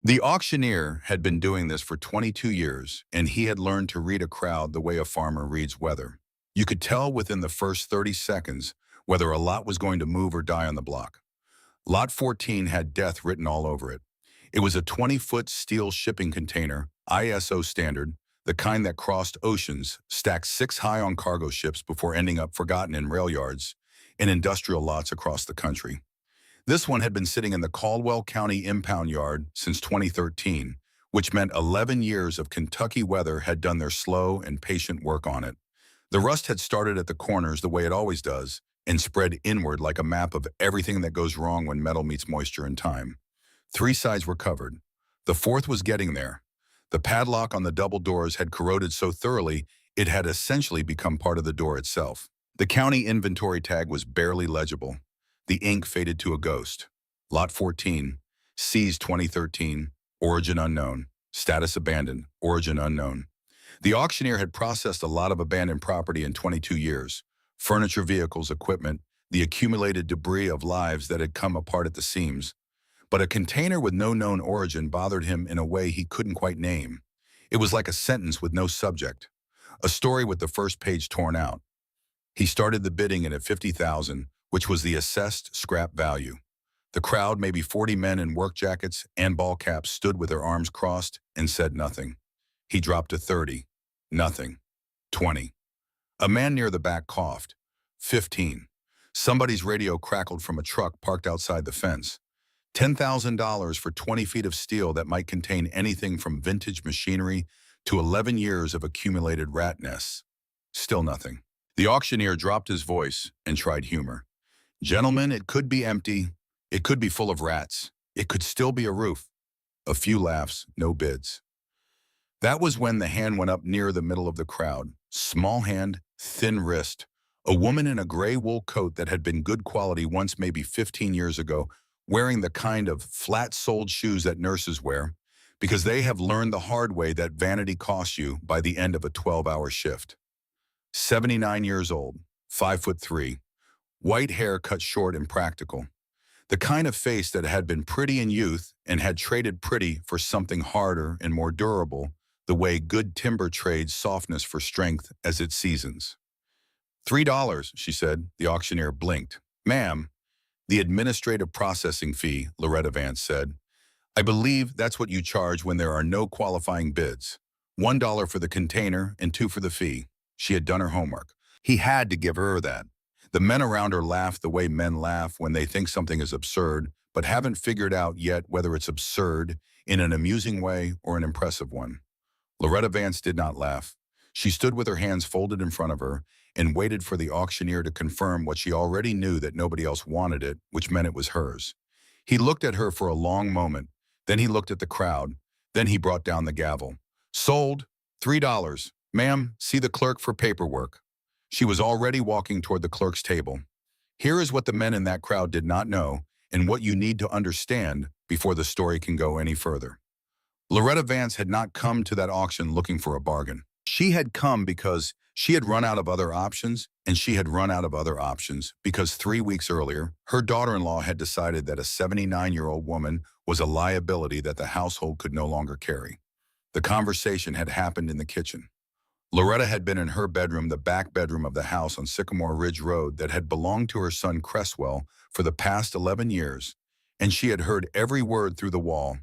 The auctioneer had been doing this for 22 years, and he had learned to read a crowd the way a farmer reads weather. You could tell within the first 30 seconds whether a lot was going to move or die on the block. Lot 14 had death written all over it. It was a 20-foot steel shipping container, ISO standard, the kind that crossed oceans, stacked 6 high on cargo ships before ending up forgotten in rail yards and industrial lots across the country. This one had been sitting in the Caldwell County impound yard since 2013, which meant 11 years of Kentucky weather had done their slow and patient work on it. The rust had started at the corners the way it always does and spread inward like a map of everything that goes wrong when metal meets moisture and time. 3 sides were covered. The fourth was getting there. The padlock on the double doors had corroded so thoroughly it had essentially become part of the door itself. The county inventory tag was barely legible. The ink faded to a ghost. Lot 14, seized 2013, origin unknown, status abandoned, origin unknown. The auctioneer had processed a lot of abandoned property in 22 years. Furniture, vehicles, equipment, the accumulated debris of lives that had come apart at the seams. But a container with no known origin bothered him in a way he couldn't quite name. It was like a sentence with no subject, a story with the first page torn out. He started the bidding at 50,000, which was the assessed scrap value. The crowd, maybe 40 men in work jackets and ball caps, stood with their arms crossed and said nothing. He dropped to 30. Nothing. 20. A man near the back coughed. 15. Somebody's radio crackled from a truck parked outside the fence. $10,000 for 20 feet of steel that might contain anything from vintage machinery to 11 years of accumulated rat nests. Still nothing. The auctioneer dropped his voice and tried humor. Gentlemen, it could be empty. It could be full of rats. It could still be a roof. A few laughs, no bids. That was when the hand went up near the middle of the crowd. Small hand, thin wrist. A woman in a gray wool coat that had been good quality once, maybe 15 years ago, wearing the kind of flat-soled shoes that nurses wear, because they have learned the hard way that vanity costs you by the end of a 12-hour shift. 79 years old, 5'3", white hair cut short and practical. The kind of face that had been pretty in youth and had traded pretty for something harder and more durable, the way good timber trades softness for strength as it seasons. $3, she said. The auctioneer blinked. Ma'am, the administrative processing fee, Loretta Vance said. I believe that's what you charge when there are no qualifying bids. $1 for the container and $2 for the fee. She had done her homework. He had to give her that. The men around her laughed the way men laugh when they think something is absurd, but haven't figured out yet whether it's absurd in an amusing way or an impressive one. Loretta Vance did not laugh. She stood with her hands folded in front of her and waited for the auctioneer to confirm what she already knew, that nobody else wanted it, which meant it was hers. He looked at her for a long moment. Then he looked at the crowd. Then he brought down the gavel. Sold. $3. Ma'am, see the clerk for paperwork. She was already walking toward the clerk's table. Here is what the men in that crowd did not know and what you need to understand before the story can go any further. Loretta Vance had not come to that auction looking for a bargain. She had come because she had run out of other options, and she had run out of other options because 3 weeks earlier, her daughter-in-law had decided that a 79-year-old woman was a liability that the household could no longer carry. The conversation had happened in the kitchen. Loretta had been in her bedroom, the back bedroom of the house on Sycamore Ridge Road that had belonged to her son Cresswell for the past 11 years, and she had heard every word through the wall,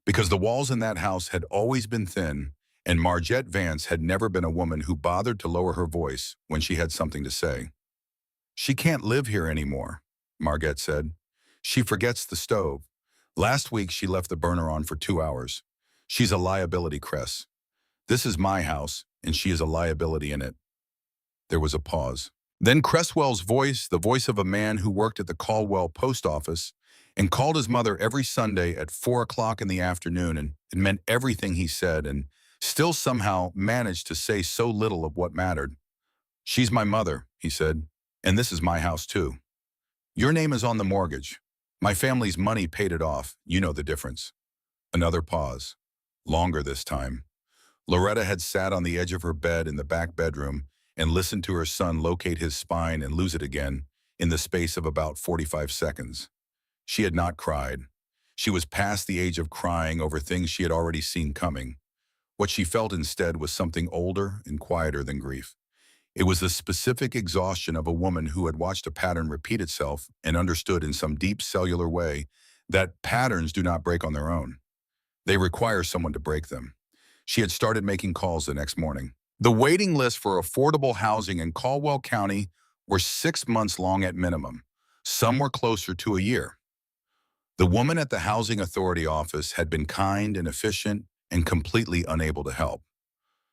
because the walls in that house had always been thin, and Margette Vance had never been a woman who bothered to lower her voice when she had something to say. She can't live here anymore, Margette said. She forgets the stove. Last week she left the burner on for 2 hours. She's a liability, Cress. This is my house, and she is a liability in it. There was a pause. Then Cresswell's voice, the voice of a man who worked at the Caldwell post office and called his mother every Sunday at 4 o'clock in the afternoon, and it meant everything he said, and still somehow managed to say so little of what mattered. She's my mother, he said, and this is my house too. Your name is on the mortgage. My family's money paid it off. You know the difference. Another pause. Longer this time. Loretta had sat on the edge of her bed in the back bedroom and listened to her son locate his spine and lose it again in the space of about 45 seconds. She had not cried. She was past the age of crying over things she had already seen coming. What she felt instead was something older and quieter than grief. It was the specific exhaustion of a woman who had watched a pattern repeat itself and understood in some deep cellular way that patterns do not break on their own. They require someone to break them. She had started making calls the next morning. The waiting list for affordable housing in Caldwell County were 6 months long at minimum. Some were closer to a year. The woman at the Housing Authority office had been kind and efficient and completely unable to help.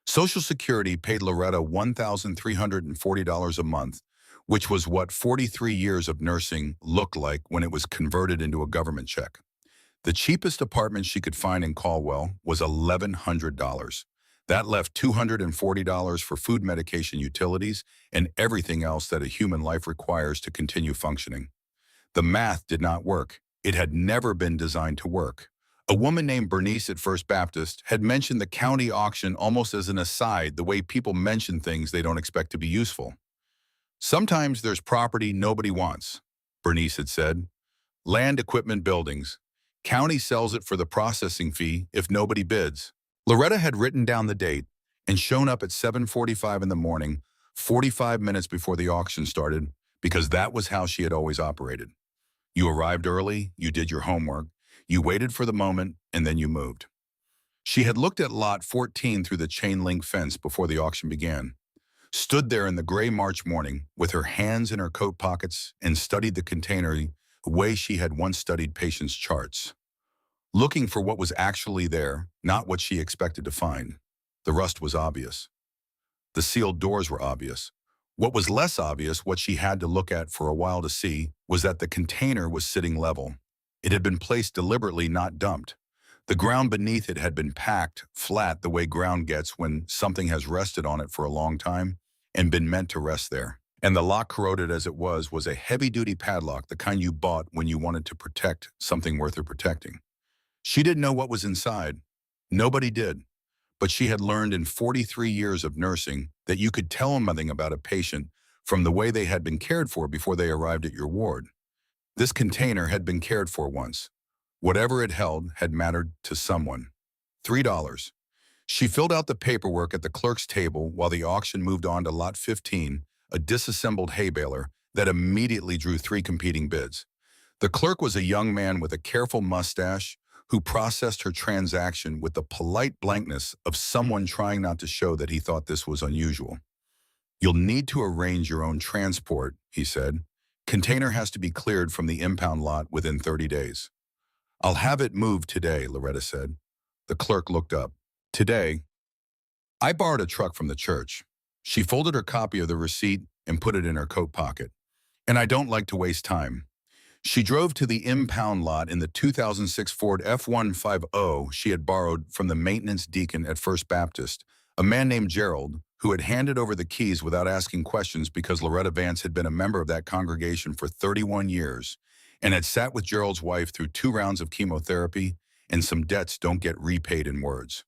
Social Security paid Loretta $1,340 a month, which was what 43 years of nursing looked like when it was converted into a government check. The cheapest apartment she could find in Caldwell was $1,100. That left $240 for food, medication, utilities, and everything else that a human life requires to continue functioning. The math did not work. It had never been designed to work. A woman named Bernice at First Baptist had mentioned the county auction almost as an aside, the way people mention things they don't expect to be useful. Sometimes there's property nobody wants, Bernice had said. Land, equipment, buildings. County sells it for the processing fee if nobody bids. Loretta had written down the date and shown up at 7:45 in the morning, 45 minutes before the auction started, because that was how she had always operated. You arrived early, you did your homework, you waited for the moment, and then you moved. She had looked at Lot 14 through the chain-link fence before the auction began, stood there in the gray March morning with her hands in her coat pockets and studied the container the way she had once studied patients' charts, looking for what was actually there, not what she expected to find. The rust was obvious. The sealed doors were obvious. What was less obvious, what she had to look at for a while to see, was that the container was sitting level. It had been placed deliberately, not dumped. The ground beneath it had been packed flat the way ground gets when something has rested on it for a long time and been meant to rest there. And the lock, corroded as it was a heavy-duty padlock, the kind you bought when you wanted to protect something worth protecting. She didn't know what was inside. Nobody did. But she had learned in 43 years of nursing that you could tell something about a patient from the way they had been cared for before they arrived at your ward. This container had been cared for once. Whatever it held had mattered to someone. $3. She filled out the paperwork at the clerk's table while the auction moved on to Lot 15, a disassembled hay baler that immediately drew 3 competing bids. The clerk was a young man with a careful mustache who processed her transaction with the polite blankness of someone trying not to show that he thought this was unusual. "You'll need to arrange your own transport," he said. "Container has to be cleared from the impound lot within 30 days. "I'll have it moved today," Loretta said. The clerk looked up. "Today?" "I borrowed a truck from the church." She folded her copy of the receipt and put it in her coat pocket. "And I don't like to waste time." She drove to the impound lot in the 2006 Ford F-150 she had borrowed from the maintenance deacon at First Baptist, a man named Gerald, who had handed over the keys without asking questions because Loretta Vance had been a member of that congregation for 31 years and had sat with Gerald's wife through 2 rounds of chemotherapy, and some debts don't get repaid in words.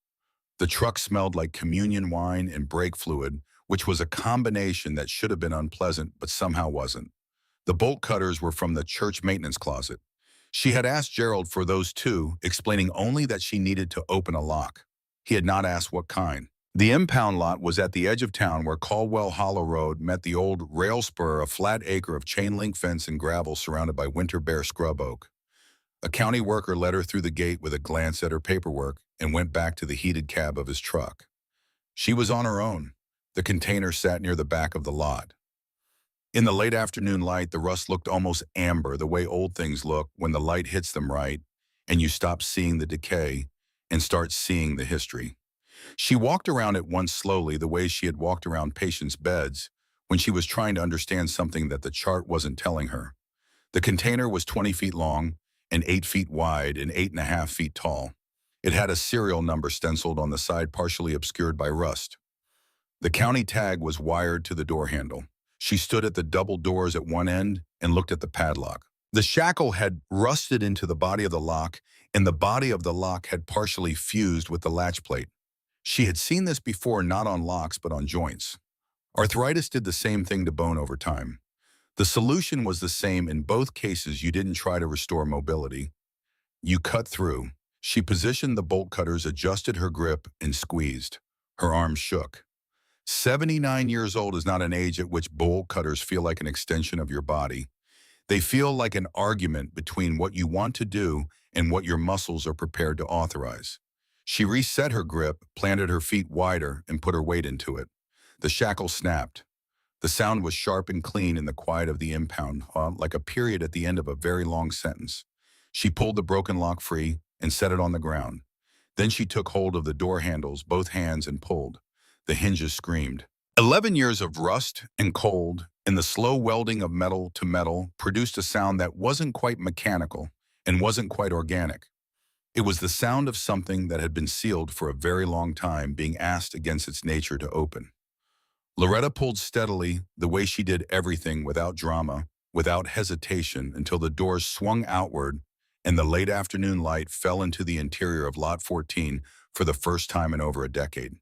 The truck smelled like communion wine and brake fluid, which was a combination that should have been unpleasant but somehow wasn't. The bolt cutters were from the church maintenance closet. She had asked Gerald for those too, explaining only that she needed to open a lock. He had not asked what kind. The impound lot was at the edge of town where Caldwell Hollow Road met the old rail spur, a flat acre of chain-link fence and gravel surrounded by winter bare scrub oak. A county worker led her through the gate with a glance at her paperwork and went back to the heated cab of his truck. She was on her own. The container sat near the back of the lot. In the late afternoon light, the rust looked almost amber, the way old things look when the light hits them right, and you stop seeing the decay and start seeing the history. She walked around it once slowly, the way she had walked around patients' beds when she was trying to understand something that the chart wasn't telling her. The container was 20 feet long and 8 feet wide and 8.5 feet tall. It had a serial number stenciled on the side, partially obscured by rust. The county tag was wired to the door handle. She stood at the double doors at one end and looked at the padlock. The shackle had rusted into the body of the lock, and the body of the lock had partially fused with the latch plate. She had seen this before, not on locks, but on joints. Arthritis did the same thing to bone over time. The solution was the same in both cases. You didn't try to restore mobility. You cut through. She positioned the bolt cutters, adjusted her grip, and squeezed. Her arms shook. 79 years old is not an age at which bolt cutters feel like an extension of your body. They feel like an argument between what you want to do and what your muscles are prepared to authorize. She reset her grip, planted her feet wider, and put her weight into it. The shackle snapped. The sound was sharp and clean in the quiet of the impound, like a period at the end of a very long sentence. She pulled the broken lock free and set it on the ground. Then she took hold of the door handles, both hands, and pulled. The hinges screamed. 11 years of rust and cold and the slow welding of metal to metal produced a sound that wasn't quite mechanical and wasn't quite organic. It was the sound of something that had been sealed for a very long time being asked against its nature to open. Loretta pulled steadily, the way she did everything, without drama, without hesitation, until the doors swung outward and the late afternoon light fell into the interior of Lot 14 for the first time in over a decade.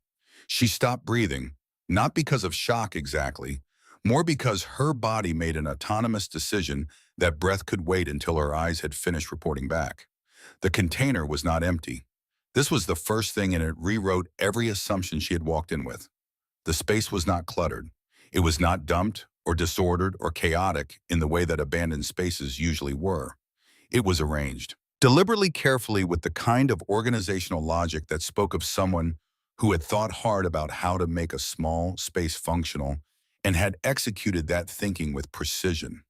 She stopped breathing, not because of shock exactly, more because her body made an autonomous decision that breath could wait until her eyes had finished reporting back. The container was not empty. This was the first thing, and it rewrote every assumption she had walked in with. The space was not cluttered. It was not dumped or disordered or chaotic in the way that abandoned spaces usually were. It was arranged, deliberately, carefully, with the kind of organizational logic that spoke of someone who had thought hard about how to make a small space functional and had executed that thinking with precision.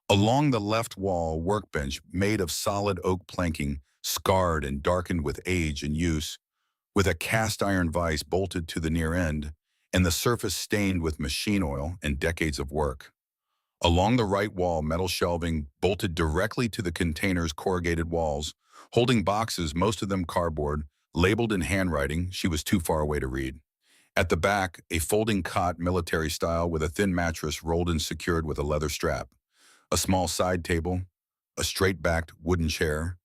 Along the left wall, workbench made of solid oak planking, scarred and darkened with age and use, with a cast iron vise bolted to the near end, and the surface stained with machine oil and decades of work. Along the right wall, metal shelving bolted directly to the container's corrugated walls, holding boxes, most of them cardboard, labeled in handwriting she was too far away to read. At the back, a folding cot, military style, with a thin mattress rolled and secured with a leather strap. A small side table, a straight-backed wooden chair,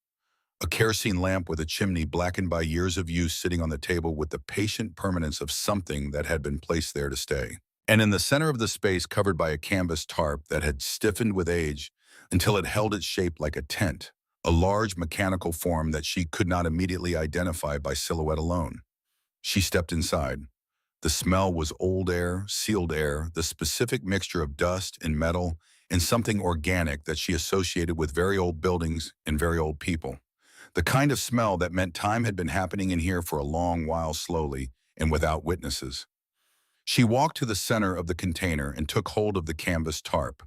a kerosene lamp with a chimney blackened by years of use sitting on the table with the patient permanence of something that had been placed there to stay. And in the center of the space, covered by a canvas tarp that had stiffened with age until it held its shape like a tent, a large mechanical form that she could not immediately identify by silhouette alone. She stepped inside. The smell was old air, sealed air, the specific mixture of dust and metal and something organic that she associated with very old buildings and very old people. The kind of smell that meant time had been happening in here for a long while, slowly and without witnesses. She walked to the center of the container and took hold of the canvas tarp.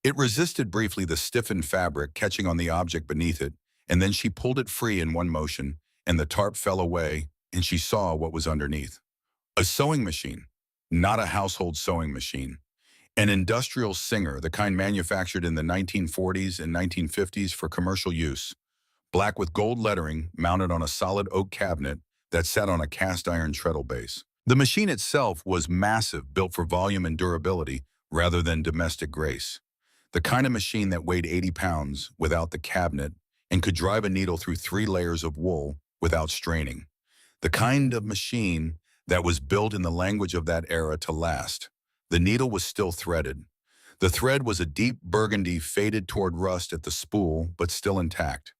It resisted briefly the stiffened fabric catching on the object beneath it, and then she pulled it free in one motion, and the tarp fell away, and she saw what was underneath. A sewing machine, not a household sewing machine. An industrial singer, the kind manufactured in the 1940s and 1950s for commercial use, black with gold lettering mounted on a solid oak cabinet that sat on a cast iron treadle base. The machine itself was massive, built for volume and durability rather than domestic grace. The kind of machine that weighed 80 pounds without the cabinet and could drive a needle through 3 layers of wool without straining. The kind of machine that was built in the language of that era to last. The needle was still threaded. The thread was a deep burgundy, faded toward rust at the spool, but still intact.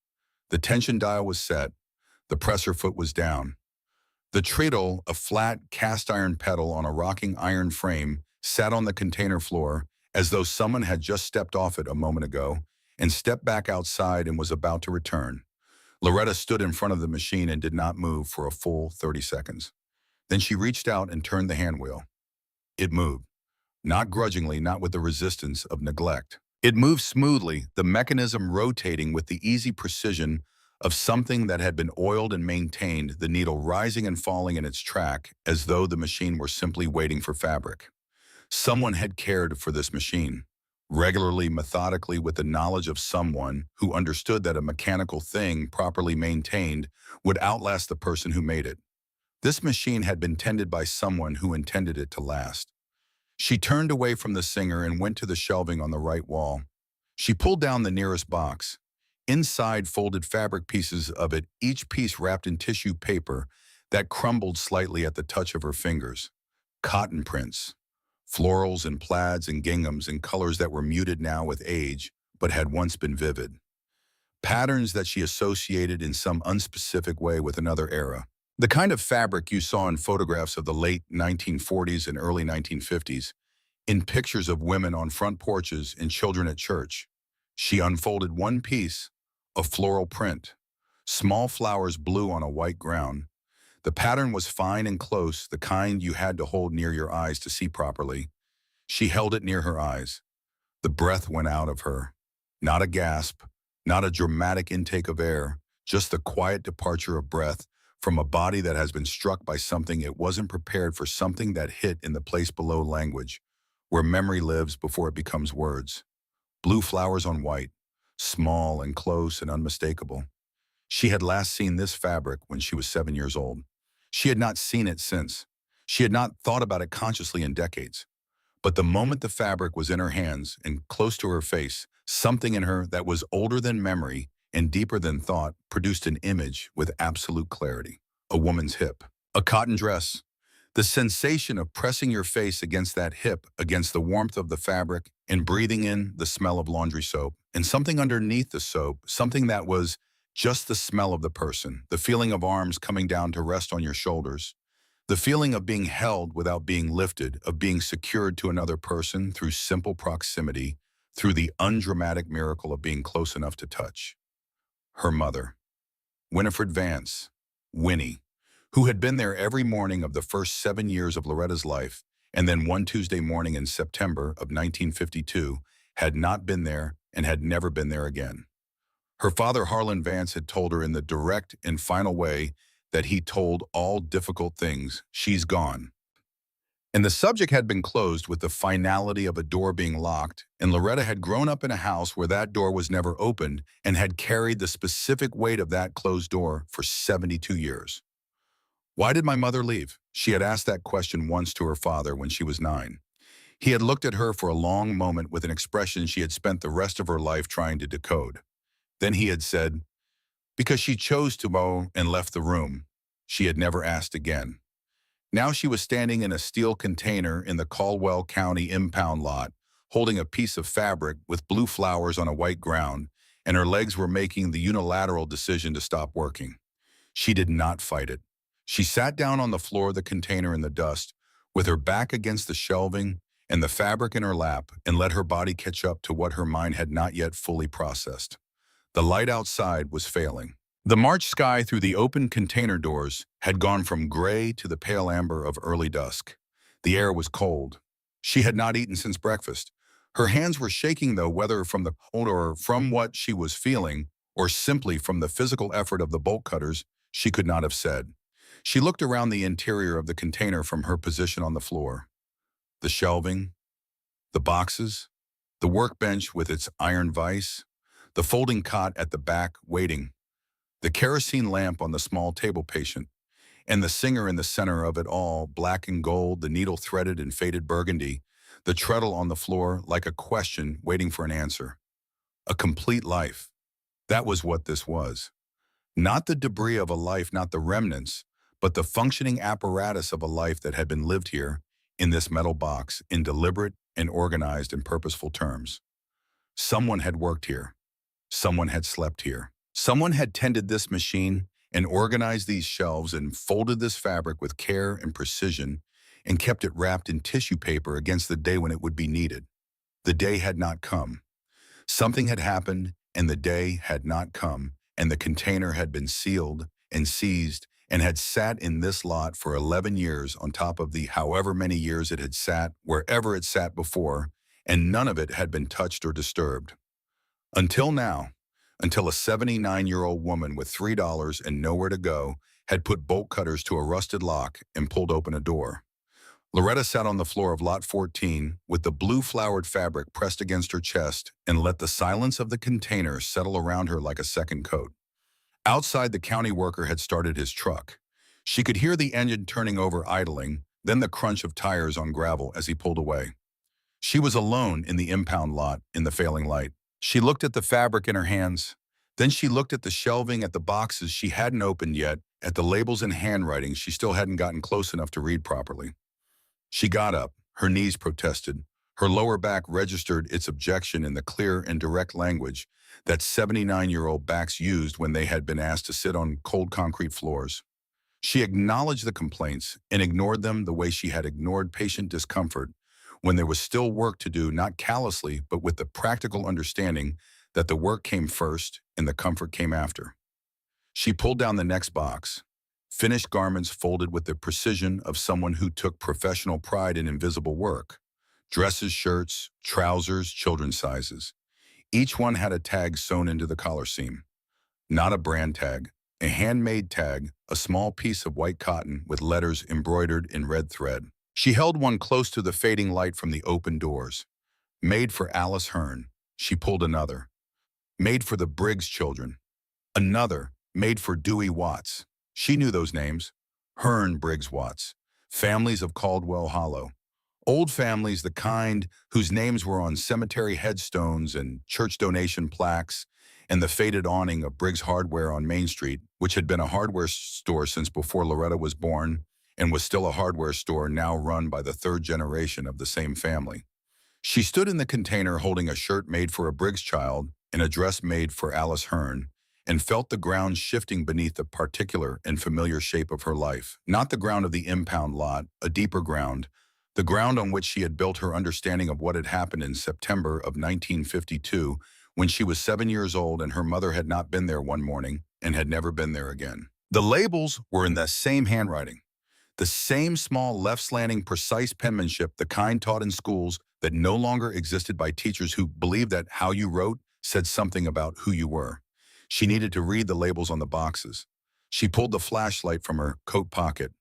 The tension dial was set. The presser foot was down. The treadle, a flat cast iron pedal on a rocking iron frame, sat on the container floor as though someone had just stepped off it a moment ago and stepped back outside and was about to return. Loretta stood in front of the machine and did not move for a full 30 seconds. Then she reached out and turned the handwheel. It moved. Not grudgingly, not with the resistance of neglect. It moved smoothly, the mechanism rotating with the easy precision of something that had been oiled and maintained, the needle rising and falling in its track as though the machine were simply waiting for fabric. Someone had cared for this machine, regularly, methodically, with the knowledge of someone who understood that a mechanical thing properly maintained would outlast the person who made it. This machine had been tended by someone who intended it to last. She turned away from the singer and went to the shelving on the right wall. She pulled down the nearest box. Inside, folded fabric pieces of it, each piece wrapped in tissue paper that crumbled slightly at the touch of her fingers. Cotton prints, florals and plaids and ginghams in colors that were muted now with age, but had once been vivid. patterns that she associated in some unspecific way with another era. The kind of fabric you saw in photographs of the late 1940s and early 1950s, in pictures of women on front porches and children at church. She unfolded one piece, a floral print, small flowers blue on a white ground. The pattern was fine and close, the kind you had to hold near your eyes to see properly. She held it near her eyes. The breath went out of her. Not a gasp, not a dramatic intake of air, just the quiet departure of breath from a body that has been struck by something it wasn't prepared for, something that hit in the place below language, where memory lives before it becomes words. Blue flowers on white, small and close and unmistakable. She had last seen this fabric when she was 7 years old. She had not seen it since. She had not thought about it consciously in decades. But the moment the fabric was in her hands and close to her face, something in her that was older than memory and deeper than thought produced an image with absolute clarity. A woman's hip. A cotton dress. The sensation of pressing your face against that hip, against the warmth of the fabric, and breathing in the smell of laundry soap, and something underneath the soap, something that was just the smell of the person, the feeling of arms coming down to rest on your shoulders, the feeling of being held without being lifted, of being secured to another person through simple proximity, through the undramatic miracle of being close enough to touch. Her mother, Winifred Vance, Winnie, who had been there every morning of the first 7 years of Loretta's life, and then one Tuesday morning in September of 1952, had not been there and had never been there again. Her father, Harlan Vance, had told her in the direct and final way that he told all difficult things, she's gone. And the subject had been closed with the finality of a door being locked, and Loretta had grown up in a house where that door was never opened and had carried the specific weight of that closed door for 72 years. Why did my mother leave? She had asked that question once to her father when she was 9. He had looked at her for a long moment with an expression she had spent the rest of her life trying to decode. Then he had said, because she chose to go and left the room. She had never asked again. Now she was standing in a steel container in the Caldwell County impound lot, holding a piece of fabric with blue flowers on a white ground, and her legs were making the unilateral decision to stop working. She did not fight it. She sat down on the floor of the container in the dust, with her back against the shelving and the fabric in her lap, and let her body catch up to what her mind had not yet fully processed. The light outside was failing. The March sky through the open container doors had gone from gray to the pale amber of early dusk. The air was cold. She had not eaten since breakfast. Her hands were shaking, though, whether from the cold or from what she was feeling, or simply from the physical effort of the bolt cutters, she could not have said. She looked around the interior of the container from her position on the floor. The shelving, the boxes, the workbench with its iron vise, the folding cot at the back waiting, the kerosene lamp on the small table patient, and the singer in the center of it all, black and gold, the needle threaded in faded burgundy, the treadle on the floor like a question waiting for an answer. A complete life. That was what this was. Not the debris of a life, not the remnants, but the functioning apparatus of a life that had been lived here, in this metal box, in deliberate and organized and purposeful terms. Someone had worked here. Someone had slept here. Someone had tended this machine and organized these shelves and folded this fabric with care and precision and kept it wrapped in tissue paper against the day when it would be needed. The day had not come. Something had happened and the day had not come, and the container had been sealed and seized and had sat in this lot for 11 years on top of the however many years it had sat wherever it sat before, and none of it had been touched or disturbed. Until now, until a 79-year-old woman with $3 and nowhere to go had put bolt cutters to a rusted lock and pulled open a door. Loretta sat on the floor of Lot 14 with the blue flowered fabric pressed against her chest and let the silence of the container settle around her like a second coat. Outside, the county worker had started his truck. She could hear the engine turning over idling, then the crunch of tires on gravel as he pulled away. She was alone in the impound lot in the failing light. She looked at the fabric in her hands. Then she looked at the shelving, at the boxes she hadn't opened yet, at the labels and handwriting she still hadn't gotten close enough to read properly. She got up. Her knees protested. Her lower back registered its objection in the clear and direct language that 79-year-old backs used when they had been asked to sit on cold concrete floors. She acknowledged the complaints and ignored them the way she had ignored patient discomfort when there was still work to do, not callously, but with the practical understanding that the work came first and the comfort came after. She pulled down the next box, finished garments folded with the precision of someone who took professional pride in invisible work. Dresses, shirts, trousers, children's sizes. Each one had a tag sewn into the collar seam. Not a brand tag, a handmade tag, a small piece of white cotton with letters embroidered in red thread. She held one close to the fading light from the open doors. Made for Alice Hearn. She pulled another. Made for the Briggs children. Another, made for Dewey Watts. She knew those names. Hearn, Briggs, Watts. Families of Caldwell Hollow. Old families, the kind whose names were on cemetery headstones and church donation plaques, and the faded awning of Briggs Hardware on Main Street, which had been a hardware store since before Loretta was born and was still a hardware store now run by the third generation of the same family. She stood in the container holding a shirt made for a Briggs child and a dress made for Alice Hearn, and felt the ground shifting beneath the particular and familiar shape of her life. Not the ground of the impound lot, a deeper ground, the ground on which she had built her understanding of what had happened in September of 1952, when she was 7 years old and her mother had not been there one morning and had never been there again. The labels were in the same handwriting, the same small left-slanting precise penmanship, the kind taught in schools that no longer existed by teachers who believed that how you wrote said something about who you were. She needed to read the labels on the boxes. She pulled the flashlight from her coat pocket.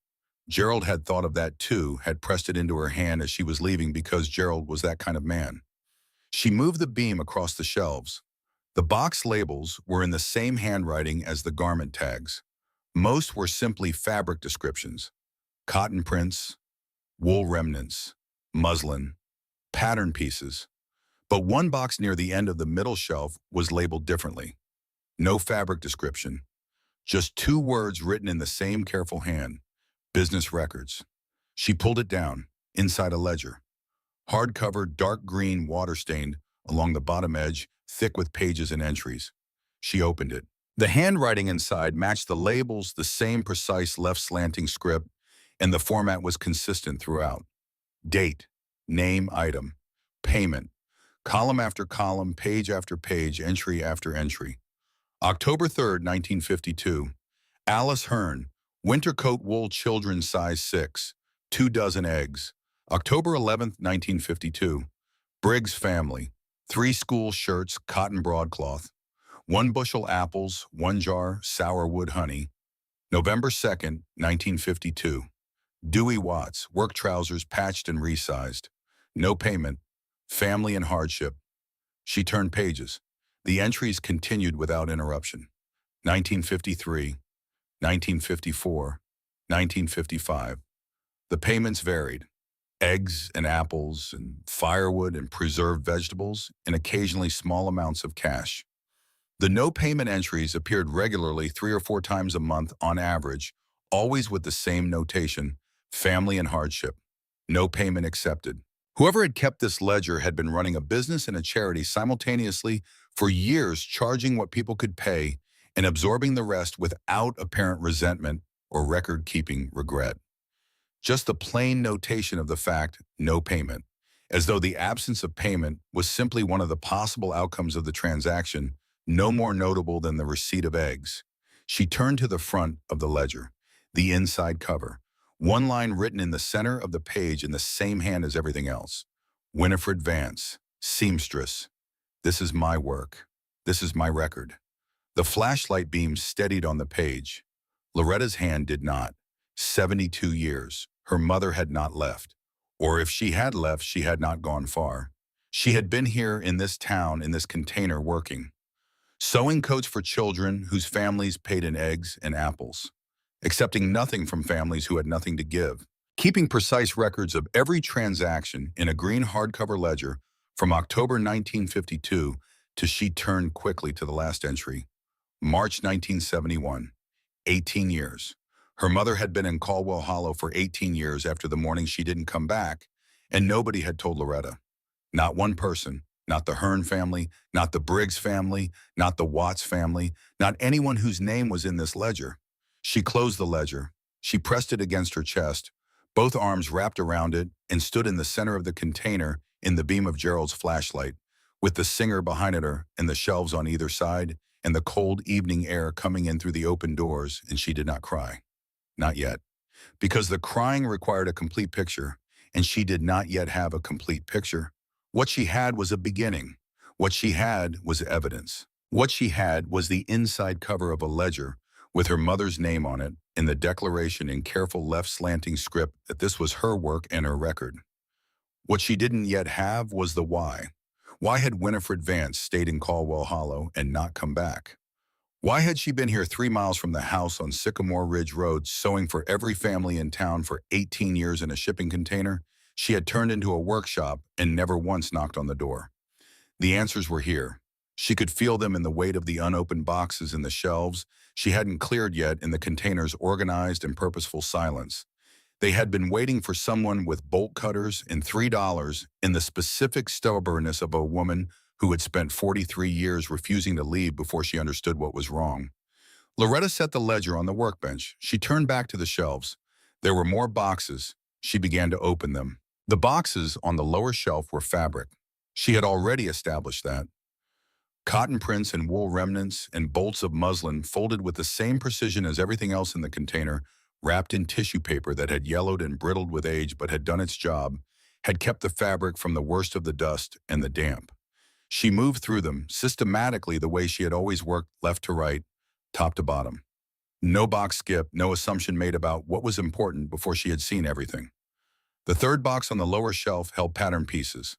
Gerald had thought of that too, had pressed it into her hand as she was leaving because Gerald was that kind of man. She moved the beam across the shelves. The box labels were in the same handwriting as the garment tags. Most were simply fabric descriptions. Cotton prints, wool remnants, muslin, pattern pieces. But one box near the end of the middle shelf was labeled differently. No fabric description, just 2 words written in the same careful hand. Business records. She pulled it down, inside a ledger. Hardcover, dark green, water-stained, along the bottom edge, thick with pages and entries. She opened it. The handwriting inside matched the labels, the same precise left-slanting script, and the format was consistent throughout. Date, name, item, payment, column after column, page after page, entry after entry. October 3rd, 1952. Alice Hearn, winter coat wool children size 6, 2 dozen eggs. October 11th, 1952. Briggs family, 3 school shirts, cotton broadcloth, 1 bushel apples, 1 jar sourwood honey. November 2nd, 1952. Dewey Watts, work trousers patched and resized. No payment, family and hardship. She turned pages. The entries continued without interruption. 1953, 1954, 1955. The payments varied. Eggs and apples and firewood and preserved vegetables and occasionally small amounts of cash. The no payment entries appeared regularly 3 or 4 times a month on average, always with the same notation, family and hardship. No payment accepted. Whoever had kept this ledger had been running a business and a charity simultaneously for years, charging what people could pay and absorbing the rest without apparent resentment or record-keeping regret. Just the plain notation of the fact, no payment, as though the absence of payment was simply one of the possible outcomes of the transaction, no more notable than the receipt of eggs. She turned to the front of the ledger, the inside cover. One line written in the center of the page in the same hand as everything else. Winifred Vance, seamstress. This is my work. This is my record. The flashlight beam steadied on the page. Loretta's hand did not. 72 years. Her mother had not left. Or if she had left, she had not gone far. She had been here in this town, in this container, working. Sewing coats for children whose families paid in eggs and apples. Accepting nothing from families who had nothing to give. Keeping precise records of every transaction in a green hardcover ledger from October 1952 to she turned quickly to the last entry. March 1971. 18 years. Her mother had been in Caldwell Hollow for 18 years after the morning she didn't come back, and nobody had told Loretta. Not one person, Not the Hearn family, not the Briggs family, not the Watts family, not anyone whose name was in this ledger. She closed the ledger. She pressed it against her chest, both arms wrapped around it, and stood in the center of the container in the beam of Gerald's flashlight, with the singer behind her and the shelves on either side, and the cold evening air coming in through the open doors, and she did not cry. Not yet. Because the crying required a complete picture, and she did not yet have a complete picture. What she had was a beginning. What she had was evidence. What she had was the inside cover of a ledger with her mother's name on it and the declaration in careful left slanting script that this was her work and her record. What she didn't yet have was the why. Why had Winifred Vance stayed in Caldwell Hollow and not come back? Why had she been here 3 miles from the house on Sycamore Ridge Road sewing for every family in town for 18 years in a shipping container she had turned into a workshop and never once knocked on the door? The answers were here. She could feel them in the weight of the unopened boxes in the shelves she hadn't cleared yet, in the container's organized and purposeful silence. They had been waiting for someone with bolt cutters and $3 in the specific stubbornness of a woman who had spent 43 years refusing to leave before she understood what was wrong. Loretta set the ledger on the workbench. She turned back to the shelves. There were more boxes. She began to open them. The boxes on the lower shelf were fabric. She had already established that. Cotton prints and wool remnants and bolts of muslin folded with the same precision as everything else in the container, wrapped in tissue paper that had yellowed and brittled with age but had done its job, had kept the fabric from the worst of the dust and the damp. She moved through them systematically the way she had always worked, left to right, top to bottom. No box skipped, no assumption made about what was important before she had seen everything. The third box on the lower shelf held pattern pieces.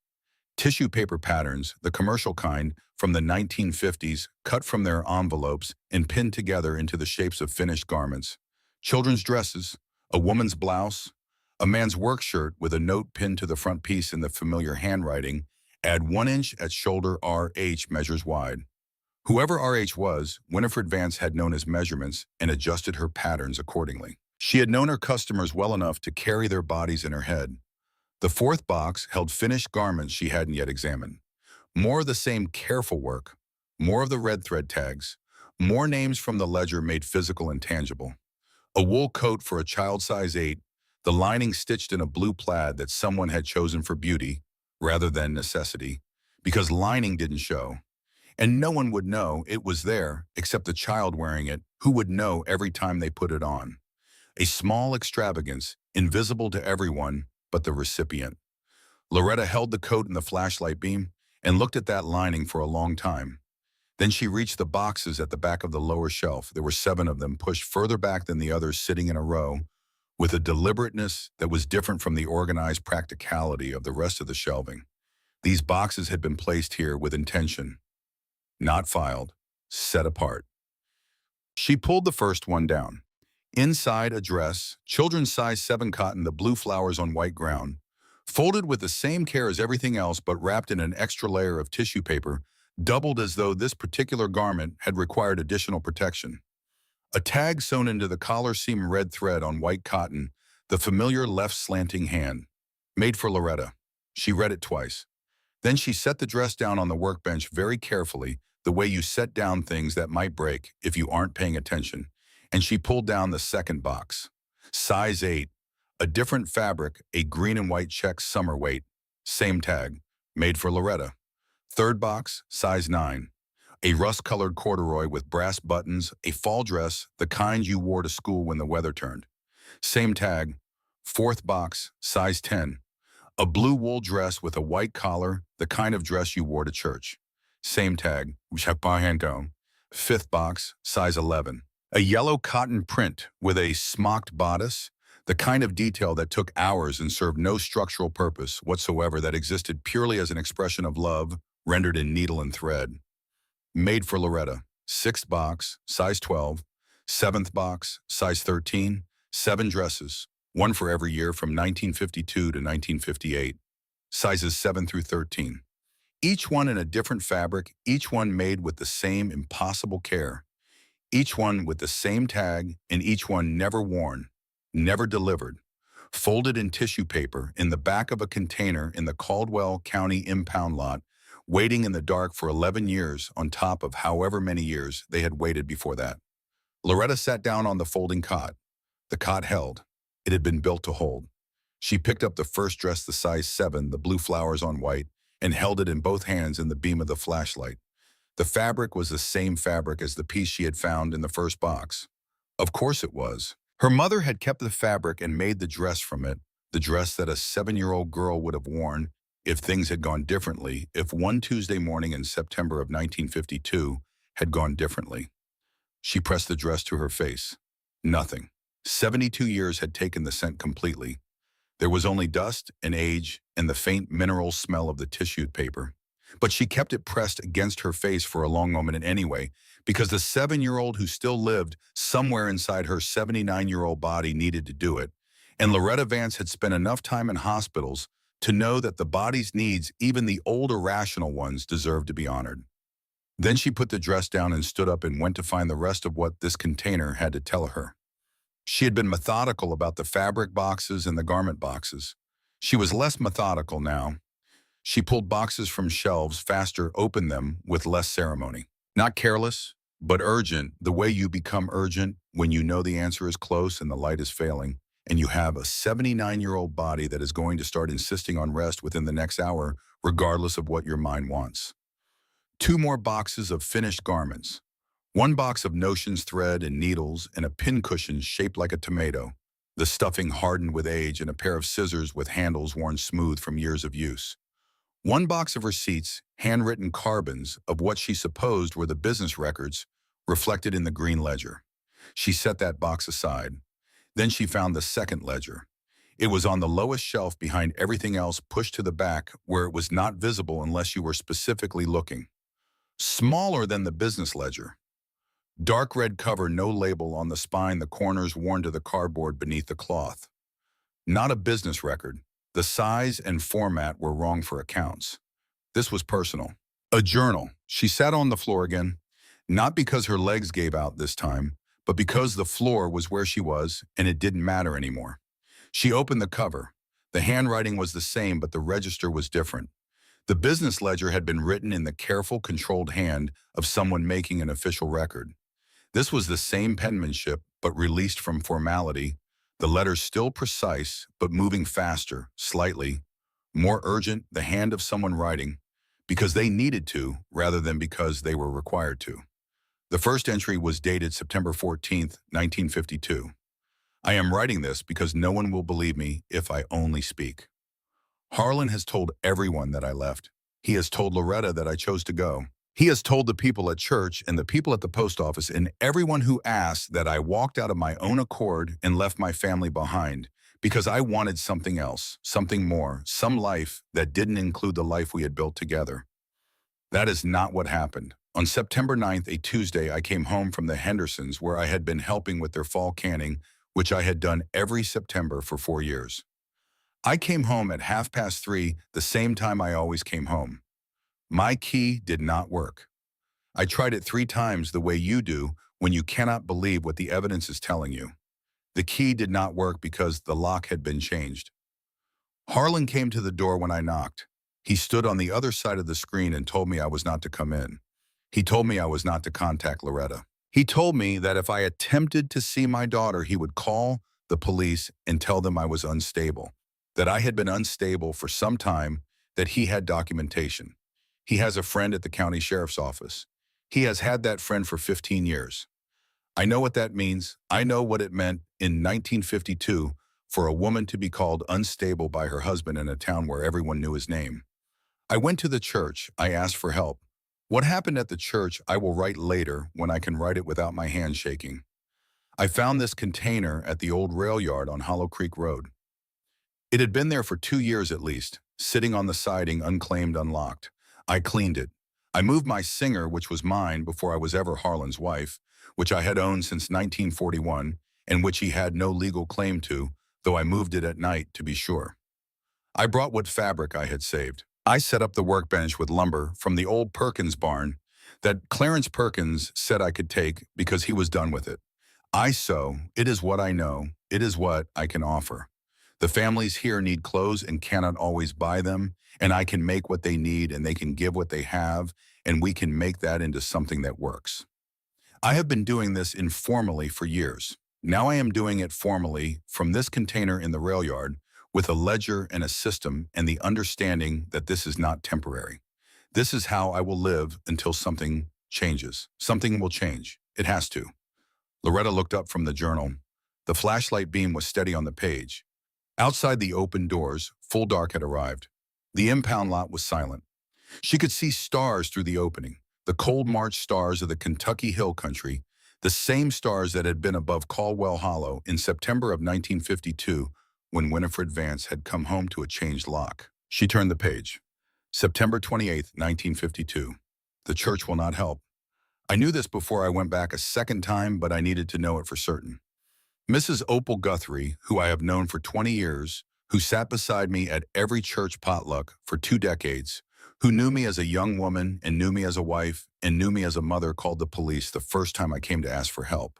Tissue paper patterns, the commercial kind, from the 1950s, cut from their envelopes and pinned together into the shapes of finished garments. Children's dresses, a woman's blouse, a man's work shirt with a note pinned to the front piece in the familiar handwriting, add 1 inch at shoulder RH measures wide. Whoever RH was, Winifred Vance had known his measurements and adjusted her patterns accordingly. She had known her customers well enough to carry their bodies in her head. The fourth box held finished garments she hadn't yet examined. More of the same careful work, more of the red thread tags, more names from the ledger made physical and tangible. A wool coat for a child size 8, the lining stitched in a blue plaid that someone had chosen for beauty rather than necessity, because lining didn't show. And no one would know it was there except the child wearing it, who would know every time they put it on. A small extravagance, invisible to everyone but the recipient. Loretta held the coat in the flashlight beam and looked at that lining for a long time. Then she reached the boxes at the back of the lower shelf. There were 7 of them, pushed further back than the others, sitting in a row, with a deliberateness that was different from the organized practicality of the rest of the shelving. These boxes had been placed here with intention, not filed, set apart. She pulled the first one down. Inside, a dress, children's size 7 cotton, the blue flowers on white ground, folded with the same care as everything else but wrapped in an extra layer of tissue paper, doubled as though this particular garment had required additional protection. A tag sewn into the collar seam, red thread on white cotton, the familiar left slanting hand. Made for Loretta. She read it twice. Then she set the dress down on the workbench very carefully, the way you set down things that might break if you aren't paying attention, and she pulled down the second box. Size 8, a different fabric, a green and white check summer weight, same tag, made for Loretta. Third box, size 9, a rust-colored corduroy with brass buttons, a fall dress, the kind you wore to school when the weather turned. Same tag. Fourth box, size 10, a blue wool dress with a white collar, the kind of dress you wore to church. Same tag. Fifth box, size 11, a yellow cotton print with a smocked bodice, the kind of detail that took hours and served no structural purpose whatsoever, that existed purely as an expression of love rendered in needle and thread. Made for Loretta. Sixth box, size 12. Seventh box, size 13. 7 dresses, 1 for every year from 1952 to 1958. Sizes 7 through 13. Each one in a different fabric, each one made with the same impossible care. Each one with the same tag, and each one never worn, never delivered. Folded in tissue paper in the back of a container in the Caldwell County impound lot, waiting in the dark for 11 years on top of however many years they had waited before that. Loretta sat down on the folding cot. The cot held. It had been built to hold. She picked up the first dress, the size 7, the blue flowers on white, and held it in both hands in the beam of the flashlight. The fabric was the same fabric as the piece she had found in the first box. Of course it was. Her mother had kept the fabric and made the dress from it, the dress that a 7-year-old girl would have worn if things had gone differently, if one Tuesday morning in September of 1952 had gone differently. She pressed the dress to her face. Nothing. 72 years had taken the scent completely. There was only dust and age and the faint mineral smell of the tissued paper. But she kept it pressed against her face for a long moment anyway, because the 7-year-old who still lived somewhere inside her 79-year-old body needed to do it. And Loretta Vance had spent enough time in hospitals to know that the body's needs, even the old irrational ones, deserved to be honored. Then she put the dress down and stood up and went to find the rest of what this container had to tell her. She had been methodical about the fabric boxes and the garment boxes. She was less methodical now. She pulled boxes from shelves faster, opened them with less ceremony. Not careless, but urgent, the way you become urgent when you know the answer is close and the light is failing, and you have a 79-year-old body that is going to start insisting on rest within the next hour, regardless of what your mind wants. 2 more boxes of finished garments. 1 box of notions thread and needles and a pincushion shaped like a tomato, the stuffing hardened with age, and a pair of scissors with handles worn smooth from years of use. 1 box of receipts, handwritten carbons of what she supposed were the business records reflected in the green ledger. She set that box aside. Then she found the second ledger. It was on the lowest shelf behind everything else, pushed to the back where it was not visible unless you were specifically looking. Smaller than the business ledger. Dark red cover, no label on the spine, the corners worn to the cardboard beneath the cloth. Not a business record. The size and format were wrong for accounts. This was personal. A journal. She sat on the floor again, not because her legs gave out this time, but because the floor was where she was and it didn't matter anymore. She opened the cover. The handwriting was the same, but the register was different. The business ledger had been written in the careful, controlled hand of someone making an official record. This was the same penmanship, but released from formality, the letters still precise, but moving faster, slightly, more urgent, the hand of someone writing, because they needed to, rather than because they were required to. The first entry was dated September 14th, 1952. I am writing this because no one will believe me if I only speak. Harlan has told everyone that I left. He has told Loretta that I chose to go. He has told the people at church and the people at the post office and everyone who asked that I walked out of my own accord and left my family behind because I wanted something else, something more, some life that didn't include the life we had built together. That is not what happened. On September 9th, a Tuesday, I came home from the Hendersons where I had been helping with their fall canning, which I had done every September for 4 years. I came home at 3:30, the same time I always came home. My key did not work. I tried it 3 times the way you do when you cannot believe what the evidence is telling you. The key did not work because the lock had been changed. Harlan came to the door when I knocked. He stood on the other side of the screen and told me I was not to come in. He told me I was not to contact Loretta. He told me that if I attempted to see my daughter, he would call the police and tell them I was unstable, that I had been unstable for some time, that he had documentation. He has a friend at the county sheriff's office. He has had that friend for 15 years. I know what that means. I know what it meant in 1952 for a woman to be called unstable by her husband in a town where everyone knew his name. I went to the church. I asked for help. What happened at the church I will write later when I can write it without my hand shaking. I found this container at the old rail yard on Hollow Creek Road. It had been there for 2 years at least, sitting on the siding, unclaimed, unlocked. I cleaned it. I moved my Singer, which was mine before I was ever Harlan's wife, which I had owned since 1941, and which he had no legal claim to, though I moved it at night to be sure. I brought what fabric I had saved. I set up the workbench with lumber from the old Perkins barn that Clarence Perkins said I could take because he was done with it. I sew. It is what I know. It is what I can offer. The families here need clothes and cannot always buy them, and I can make what they need and they can give what they have, and we can make that into something that works. I have been doing this informally for years. Now I am doing it formally from this container in the rail yard with a ledger and a system and the understanding that this is not temporary. This is how I will live until something changes. Something will change. It has to. Loretta looked up from the journal. The flashlight beam was steady on the page. Outside the open doors, full dark had arrived. The impound lot was silent. She could see stars through the opening, the cold March stars of the Kentucky Hill Country, the same stars that had been above Caldwell Hollow in September of 1952 when Winifred Vance had come home to a changed lock. She turned the page. September 28th, 1952. The church will not help. I knew this before I went back a second time, but I needed to know it for certain. Mrs. Opal Guthrie, who I have known for 20 years, who sat beside me at every church potluck for 2 decades, who knew me as a young woman and knew me as a wife and knew me as a mother, called the police the first time I came to ask for help.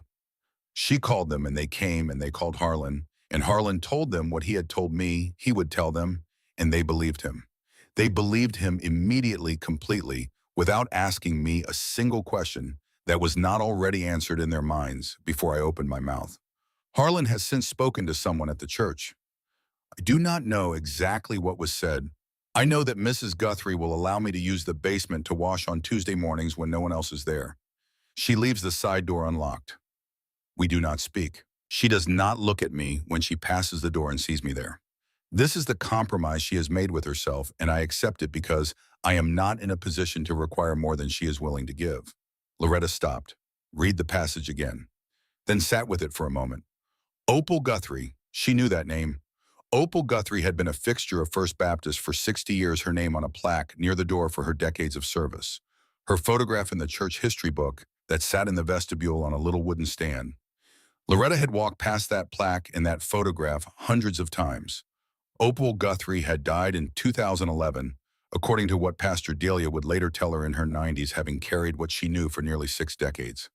She called them and they came and they called Harlan, and Harlan told them what he had told me he would tell them, and they believed him. They believed him immediately, completely, without asking me a single question that was not already answered in their minds before I opened my mouth. Harlan has since spoken to someone at the church. I do not know exactly what was said. I know that Mrs. Guthrie will allow me to use the basement to wash on Tuesday mornings when no one else is there. She leaves the side door unlocked. We do not speak. She does not look at me when she passes the door and sees me there. This is the compromise she has made with herself, and I accept it because I am not in a position to require more than she is willing to give. Loretta stopped, read the passage again, then sat with it for a moment. Opal Guthrie, she knew that name. Opal Guthrie had been a fixture of First Baptist for 60 years, her name on a plaque near the door for her decades of service. Her photograph in the church history book that sat in the vestibule on a little wooden stand. Loretta had walked past that plaque and that photograph hundreds of times. Opal Guthrie had died in 2011, according to what Pastor Delia would later tell her in her 90s, having carried what she knew for nearly 6 decades.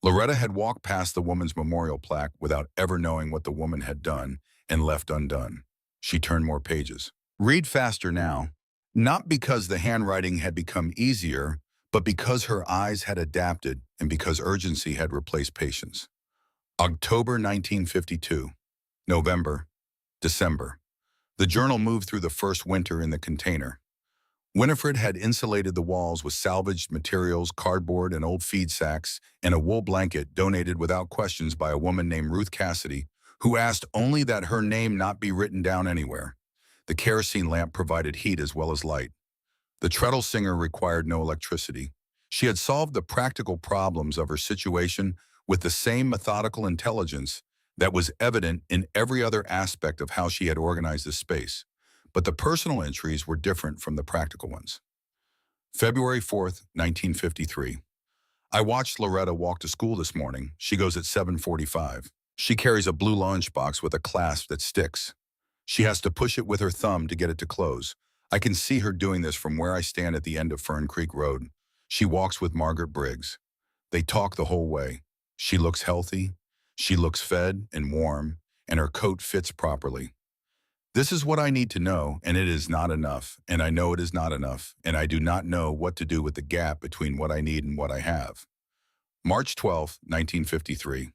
Loretta had walked past the woman's memorial plaque without ever knowing what the woman had done and left undone. She turned more pages. Read faster now, not because the handwriting had become easier, but because her eyes had adapted and because urgency had replaced patience. October 1952. November. December. The journal moved through the first winter in the container. Winifred had insulated the walls with salvaged materials, cardboard and old feed sacks, and a wool blanket donated without questions by a woman named Ruth Cassidy, who asked only that her name not be written down anywhere. The kerosene lamp provided heat as well as light. The treadle singer required no electricity. She had solved the practical problems of her situation with the same methodical intelligence that was evident in every other aspect of how she had organized the space. But the personal entries were different from the practical ones. February 4th, 1953. I watched Loretta walk to school this morning. She goes at 7:45. She carries a blue lunchbox with a clasp that sticks. She has to push it with her thumb to get it to close. I can see her doing this from where I stand at the end of Fern Creek Road. She walks with Margaret Briggs. They talk the whole way. She looks healthy. She looks fed and warm, and her coat fits properly. This is what I need to know, and it is not enough, and I know it is not enough, and I do not know what to do with the gap between what I need and what I have. March 12th, 1953.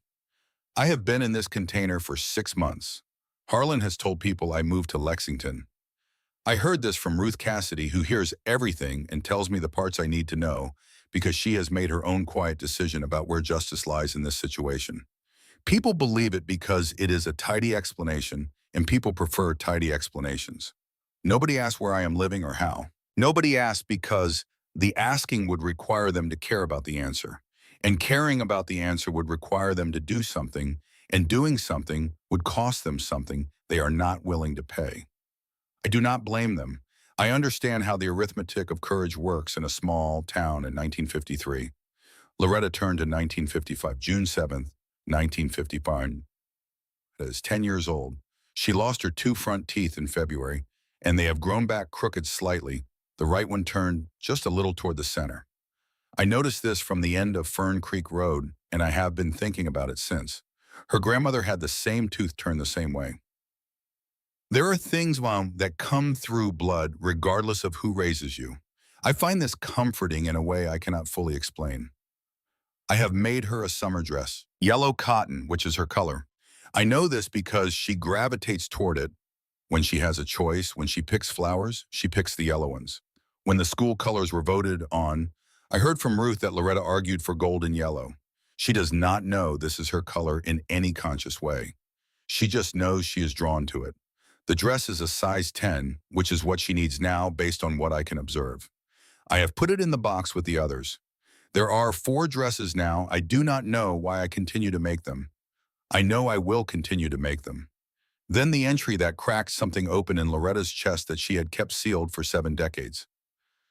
I have been in this container for 6 months. Harlan has told people I moved to Lexington. I heard this from Ruth Cassidy, who hears everything and tells me the parts I need to know because she has made her own quiet decision about where justice lies in this situation. People believe it because it is a tidy explanation, and people prefer tidy explanations. Nobody asks where I am living or how. Nobody asks because the asking would require them to care about the answer, and caring about the answer would require them to do something, and doing something would cost them something they are not willing to pay. I do not blame them. I understand how the arithmetic of courage works in a small town in 1953. Loretta turned to 1955, June 7th, 1955. Is 10 years old. She lost her 2 front teeth in February, and they have grown back crooked slightly. The right one turned just a little toward the center. I noticed this from the end of Fern Creek Road, and I have been thinking about it since. Her grandmother had the same tooth turned the same way. There are things, Mom, that come through blood regardless of who raises you. I find this comforting in a way I cannot fully explain. I have made her a summer dress, yellow cotton, which is her color. I know this because she gravitates toward it. When she has a choice, when she picks flowers, she picks the yellow ones. When the school colors were voted on, I heard from Ruth that Loretta argued for gold and yellow. She does not know this is her color in any conscious way. She just knows she is drawn to it. The dress is a size 10, which is what she needs now based on what I can observe. I have put it in the box with the others. There are 4 dresses now. I do not know why I continue to make them. I know I will continue to make them. Then the entry that cracked something open in Loretta's chest that she had kept sealed for 7 decades.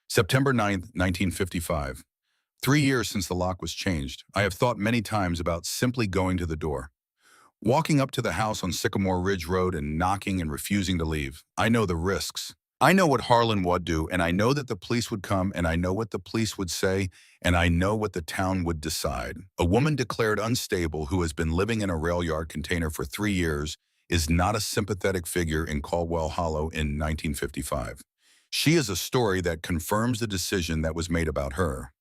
September 9th, 1955. 3 years since the lock was changed. I have thought many times about simply going to the door. Walking up to the house on Sycamore Ridge Road and knocking and refusing to leave. I know the risks. I know what Harlan would do, and I know that the police would come, and I know what the police would say, and I know what the town would decide. A woman declared unstable who has been living in a rail yard container for 3 years is not a sympathetic figure in Caldwell Hollow in 1955. She is a story that confirms the decision that was made about her.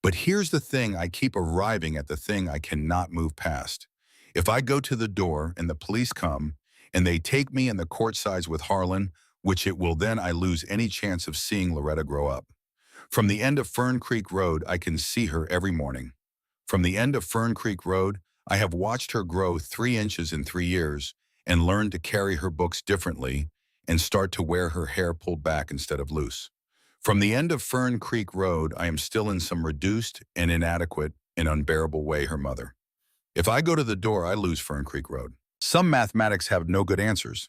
But here's the thing, I keep arriving at the thing I cannot move past. If I go to the door and the police come and they take me in the court sides with Harlan, which it will, then I lose any chance of seeing Loretta grow up. From the end of Fern Creek Road, I can see her every morning. From the end of Fern Creek Road, I have watched her grow 3 inches in 3 years and learn to carry her books differently and start to wear her hair pulled back instead of loose. From the end of Fern Creek Road, I am still in some reduced and inadequate and unbearable way her mother. If I go to the door, I lose Fern Creek Road. Some mathematics have no good answers,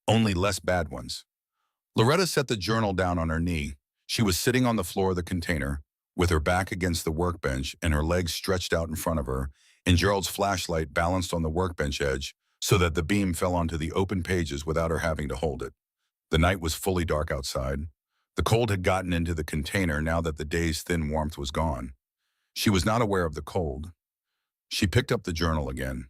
only less bad ones. Loretta set the journal down on her knee. She was sitting on the floor of the container, with her back against the workbench and her legs stretched out in front of her, and Gerald's flashlight balanced on the workbench edge so that the beam fell onto the open pages without her having to hold it. The night was fully dark outside. The cold had gotten into the container now that the day's thin warmth was gone. She was not aware of the cold. She picked up the journal again.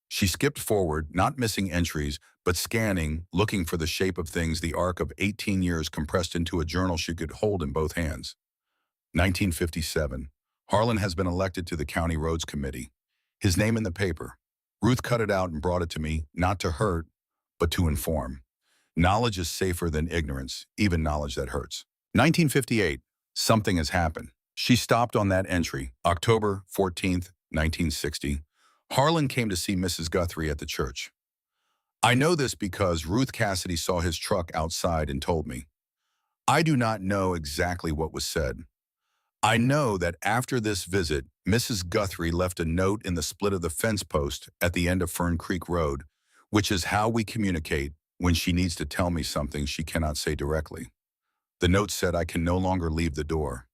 She skipped forward, not missing entries, but scanning, looking for the shape of things, the arc of 18 years compressed into a journal she could hold in both hands. 1957. Harlan has been elected to the County Roads Committee. His name in the paper. Ruth cut it out and brought it to me, not to hurt, but to inform. Knowledge is safer than ignorance, even knowledge that hurts. 1958. Something has happened. She stopped on that entry, October 14th, 1960. Harlan came to see Mrs. Guthrie at the church. I know this because Ruth Cassidy saw his truck outside and told me. I do not know exactly what was said. I know that after this visit, Mrs. Guthrie left a note in the split of the fence post at the end of Fern Creek Road, which is how we communicate when she needs to tell me something she cannot say directly. The note said I can no longer leave the door.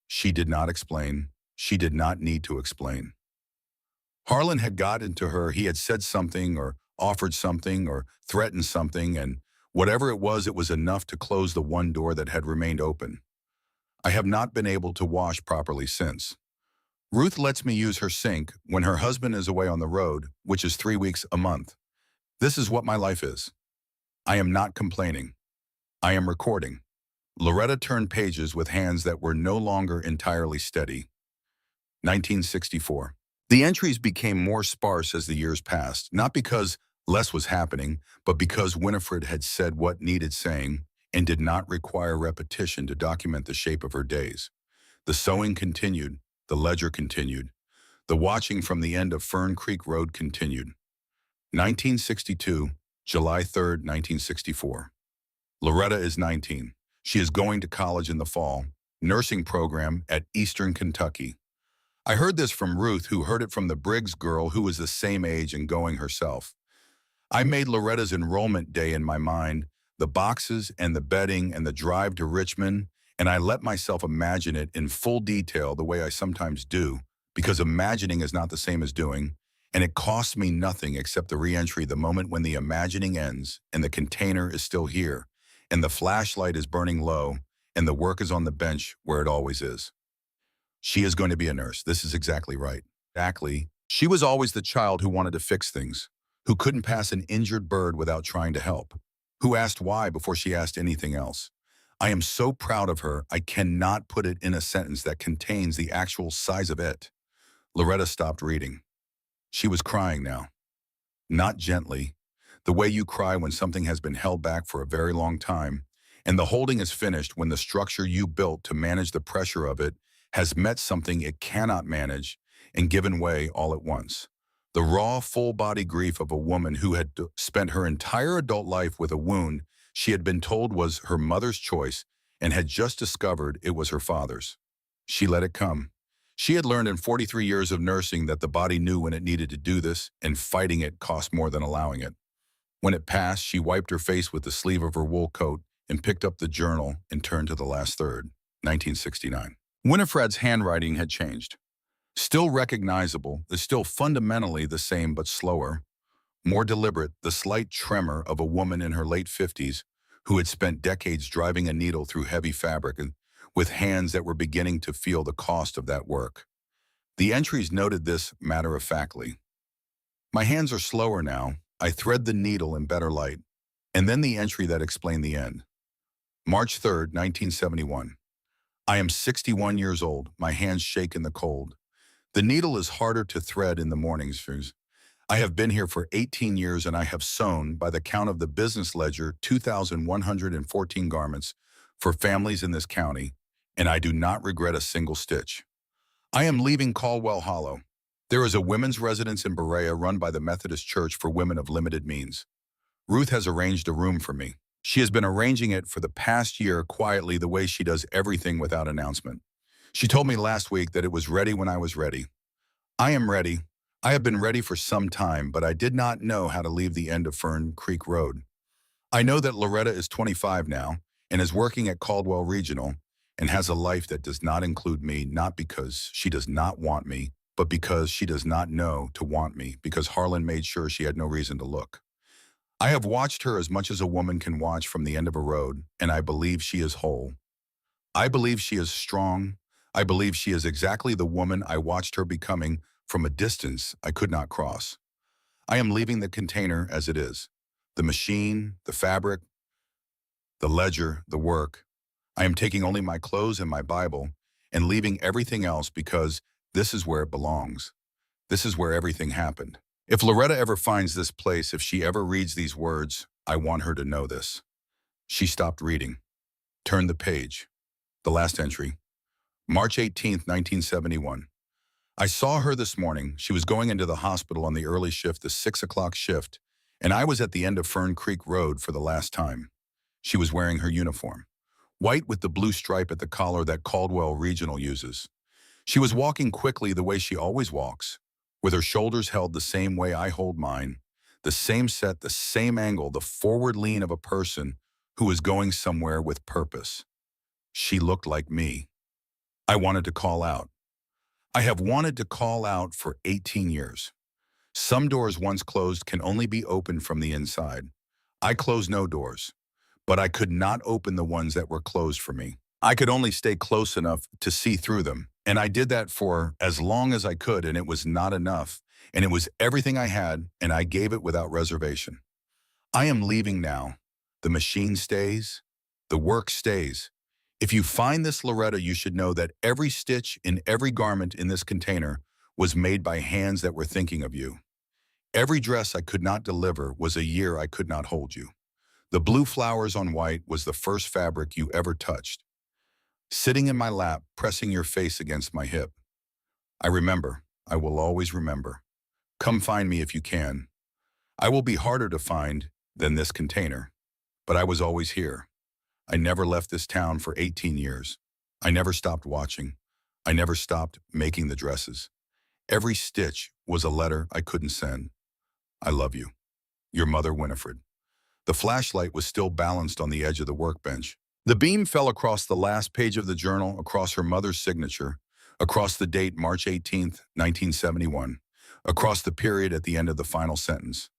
She did not explain. She did not need to explain. Harlan had gotten to her. He had said something or offered something or threatened something, and whatever it was enough to close the one door that had remained open. I have not been able to wash properly since. Ruth lets me use her sink when her husband is away on the road, which is 3 weeks a month. This is what my life is. I am not complaining. I am recording. Loretta turned pages with hands that were no longer entirely steady. 1964. The entries became more sparse as the years passed, not because less was happening, but because Winifred had said what needed saying and did not require repetition to document the shape of her days. The sewing continued, the ledger continued, the watching from the end of Fern Creek Road continued. 1962, July 3rd, 1964. Loretta is 19. She is going to college in the fall, nursing program at Eastern Kentucky. I heard this from Ruth, who heard it from the Briggs girl who was the same age and going herself. I made Loretta's enrollment day in my mind, the boxes and the bedding and the drive to Richmond, and I let myself imagine it in full detail the way I sometimes do, because imagining is not the same as doing, and it costs me nothing except the re-entry the moment when the imagining ends and the container is still here, and the flashlight is burning low, and the work is on the bench where it always is. She is going to be a nurse. This is exactly right. Exactly. She was always the child who wanted to fix things, who couldn't pass an injured bird without trying to help. who asked why before she asked anything else. I am so proud of her, I cannot put it in a sentence that contains the actual size of it. Loretta stopped reading. She was crying now. Not gently, the way you cry when something has been held back for a very long time, and the holding is finished when the structure you built to manage the pressure of it has met something it cannot manage and given way all at once. The raw, full-body grief of a woman who had spent her entire adult life with a wound she had been told was her mother's choice and had just discovered it was her father's. She let it come. She had learned in 43 years of nursing that the body knew when it needed to do this, and fighting it cost more than allowing it. When it passed, she wiped her face with the sleeve of her wool coat and picked up the journal and turned to the last third, 1969. Winifred's handwriting had changed. Still recognizable, is still fundamentally the same but slower, more deliberate, the slight tremor of a woman in her late 50s who had spent decades driving a needle through heavy fabric and with hands that were beginning to feel the cost of that work. The entries noted this matter-of-factly. My hands are slower now. I thread the needle in better light. And then the entry that explained the end. March 3rd, 1971. I am 61 years old. My hands shake in the cold. The needle is harder to thread in the mornings. I have been here for 18 years and I have sewn, by the count of the business ledger, 2,114 garments for families in this county, and I do not regret a single stitch. I am leaving Caldwell Hollow. There is a women's residence in Berea run by the Methodist Church for women of limited means. Ruth has arranged a room for me. She has been arranging it for the past year quietly, the way she does everything without announcement. She told me last week that it was ready when I was ready. I am ready. I have been ready for some time, but I did not know how to leave the end of Fern Creek Road. I know that Loretta is 25 now and is working at Caldwell Regional and has a life that does not include me, not because she does not want me, but because she does not know to want me, because Harlan made sure she had no reason to look. I have watched her as much as a woman can watch from the end of a road, and I believe she is whole. I believe she is strong. I believe she is exactly the woman I watched her becoming from a distance I could not cross. I am leaving the container as it is. The machine, the fabric, the ledger, the work. I am taking only my clothes and my Bible and leaving everything else because this is where it belongs. This is where everything happened. If Loretta ever finds this place, if she ever reads these words, I want her to know this. She stopped reading. Turned the page. The last entry. March 18th, 1971. I saw her this morning. She was going into the hospital on the early shift, the 6 o'clock shift, and I was at the end of Fern Creek Road for the last time. She was wearing her uniform, white with the blue stripe at the collar that Caldwell Regional uses. She was walking quickly the way she always walks, with her shoulders held the same way I hold mine, the same set, the same angle, the forward lean of a person who is going somewhere with purpose. She looked like me. I wanted to call out. I have wanted to call out for 18 years. Some doors once closed can only be opened from the inside. I closed no doors, but I could not open the ones that were closed for me. I could only stay close enough to see through them, and I did that for as long as I could, and it was not enough, and it was everything I had, and I gave it without reservation. I am leaving now. The machine stays. The work stays. If you find this, Loretta, you should know that every stitch in every garment in this container was made by hands that were thinking of you. Every dress I could not deliver was a year I could not hold you. The blue flowers on white was the first fabric you ever touched. Sitting in my lap, pressing your face against my hip. I remember. I will always remember. Come find me if you can. I will be harder to find than this container, but I was always here. I never left this town for 18 years. I never stopped watching. I never stopped making the dresses. Every stitch was a letter I couldn't send. I love you. Your mother, Winifred. The flashlight was still balanced on the edge of the workbench. The beam fell across the last page of the journal, across her mother's signature, across the date March 18th, 1971, across the period at the end of the final sentence.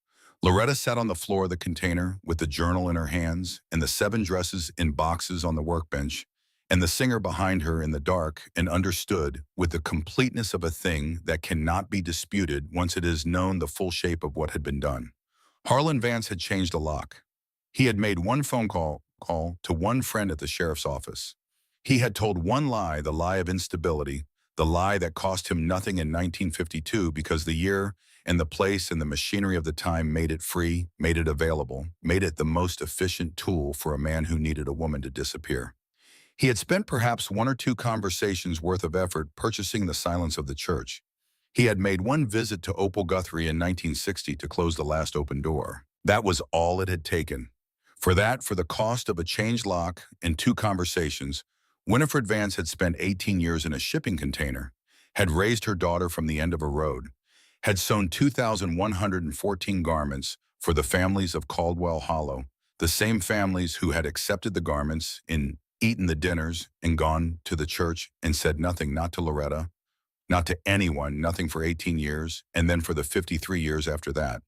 Loretta sat on the floor of the container with the journal in her hands and the 7 dresses in boxes on the workbench, and the singer behind her in the dark, and understood with the completeness of a thing that cannot be disputed once it is known the full shape of what had been done. Harlan Vance had changed a lock. He had made one phone call to one friend at the sheriff's office. He had told one lie, the lie of instability, the lie that cost him nothing in 1952 because the year and the place and the machinery of the time made it free, made it available, made it the most efficient tool for a man who needed a woman to disappear. He had spent perhaps one or two conversations worth of effort purchasing the silence of the church. He had made one visit to Opal Guthrie in 1960 to close the last open door. That was all it had taken. For that, for the cost of a changed lock and two conversations, Winifred Vance had spent 18 years in a shipping container, had raised her daughter from the end of a road, had sewn 2,114 garments for the families of Caldwell Hollow, the same families who had accepted the garments and eaten the dinners and gone to the church and said nothing, not to Loretta, not to anyone, nothing for 18 years, and then for the 53 years after that.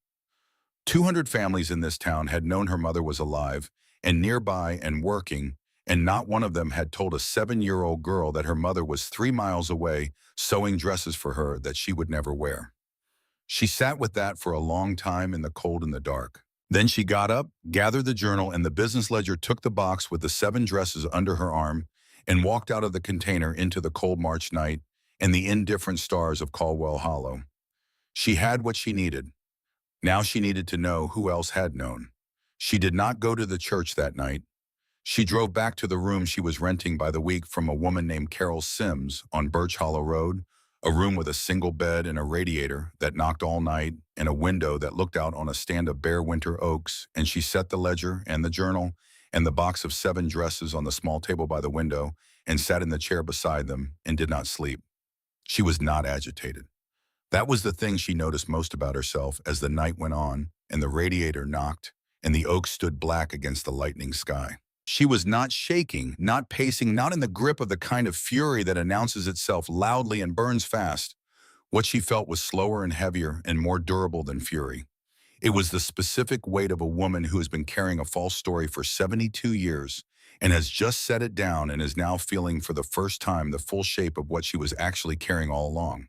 200 families in this town had known her mother was alive and nearby and working, and not one of them had told a 7-year-old girl that her mother was 3 miles away sewing dresses for her that she would never wear. She sat with that for a long time in the cold and the dark. Then she got up, gathered the journal and the business ledger, took the box with the 7 dresses under her arm, and walked out of the container into the cold March night and the indifferent stars of Caldwell Hollow. She had what she needed. Now she needed to know who else had known. She did not go to the church that night. She drove back to the room she was renting by the week from a woman named Carol Sims on Birch Hollow Road, a room with a single bed and a radiator that knocked all night and a window that looked out on a stand of bare winter oaks, and she set the ledger and the journal and the box of 7 dresses on the small table by the window and sat in the chair beside them and did not sleep. She was not agitated. That was the thing she noticed most about herself as the night went on and the radiator knocked and the oak stood black against the lightning sky. She was not shaking, not pacing, not in the grip of the kind of fury that announces itself loudly and burns fast. What she felt was slower and heavier and more durable than fury. It was the specific weight of a woman who has been carrying a false story for 72 years and has just set it down and is now feeling for the first time the full shape of what she was actually carrying all along.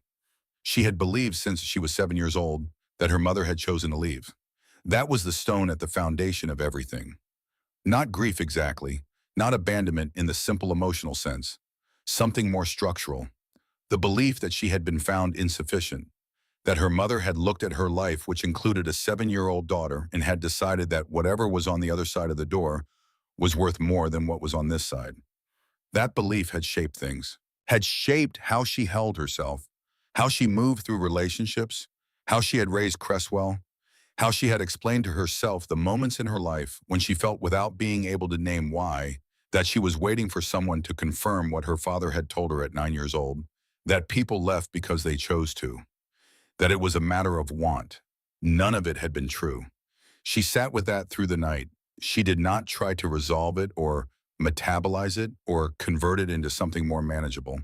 She had believed since she was 7 years old that her mother had chosen to leave. That was the stone at the foundation of everything. Not grief exactly, not abandonment in the simple emotional sense. Something more structural. The belief that she had been found insufficient, that her mother had looked at her life, which included a 7-year-old daughter, and had decided that whatever was on the other side of the door was worth more than what was on this side. That belief had shaped things, had shaped how she held herself, how she moved through relationships, how she had raised Cresswell, how she had explained to herself the moments in her life when she felt, without being able to name why, that she was waiting for someone to confirm what her father had told her at 9 years old, that people left because they chose to, that it was a matter of want. None of it had been true. She sat with that through the night. She did not try to resolve it or metabolize it or convert it into something more manageable.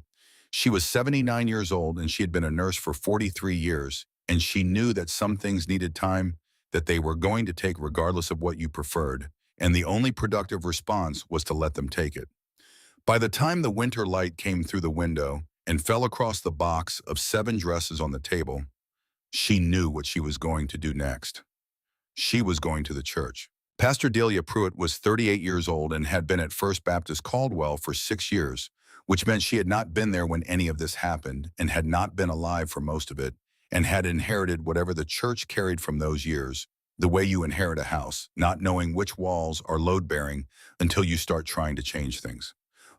She was 79 years old and she had been a nurse for 43 years, and she knew that some things needed time, that they were going to take regardless of what you preferred, and the only productive response was to let them take it. By the time the winter light came through the window and fell across the box of 7 dresses on the table, she knew what she was going to do next. She was going to the church. Pastor Delia Pruitt was 38 years old and had been at First Baptist Caldwell for 6 years, which meant she had not been there when any of this happened and had not been alive for most of it, and had inherited whatever the church carried from those years, the way you inherit a house, not knowing which walls are load-bearing until you start trying to change things.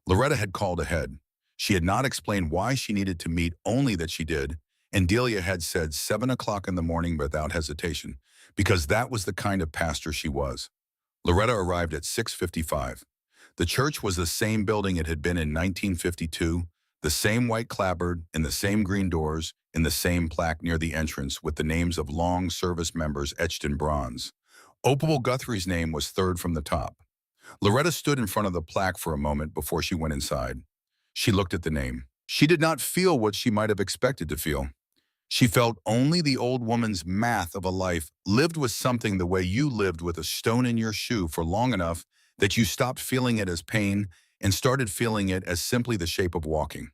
Loretta had called ahead. She had not explained why she needed to meet, only that she did, and Delia had said 7 o'clock in the morning without hesitation, because that was the kind of pastor she was. Loretta arrived at 6:55. The church was the same building it had been in 1952, the same white clapboard and the same green doors and the same plaque near the entrance with the names of long service members etched in bronze. Opal Guthrie's name was third from the top. Loretta stood in front of the plaque for a moment before she went inside. She looked at the name. She did not feel what she might have expected to feel. She felt only the old woman's math of a life lived with something the way you lived with a stone in your shoe for long enough that you stopped feeling it as pain and started feeling it as simply the shape of walking.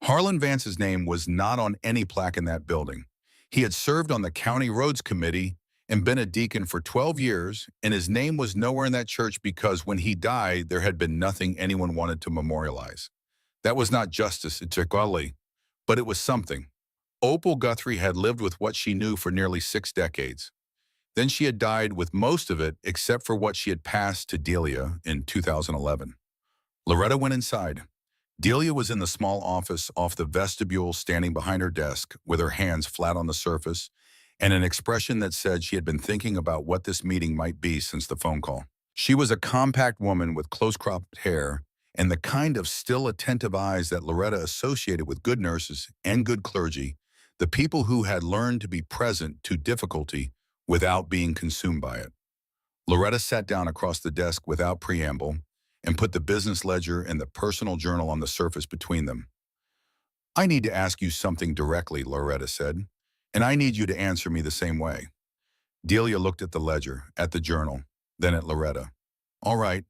Harlan Vance's name was not on any plaque in that building. He had served on the County Roads Committee and been a deacon for 12 years, and his name was nowhere in that church because when he died, there had been nothing anyone wanted to memorialize. That was not justice, it took golly, but it was something. Opal Guthrie had lived with what she knew for nearly 6 decades. Then she had died with most of it except for what she had passed to Delia in 2011. Loretta went inside. Delia was in the small office off the vestibule, standing behind her desk with her hands flat on the surface and an expression that said she had been thinking about what this meeting might be since the phone call. She was a compact woman with close-cropped hair and the kind of still attentive eyes that Loretta associated with good nurses and good clergy, the people who had learned to be present to difficulty without being consumed by it. Loretta sat down across the desk without preamble and put the business ledger and the personal journal on the surface between them. "I need to ask you something directly," Loretta said, "and I need you to answer me the same way." Delia looked at the ledger, at the journal, then at Loretta. "All right.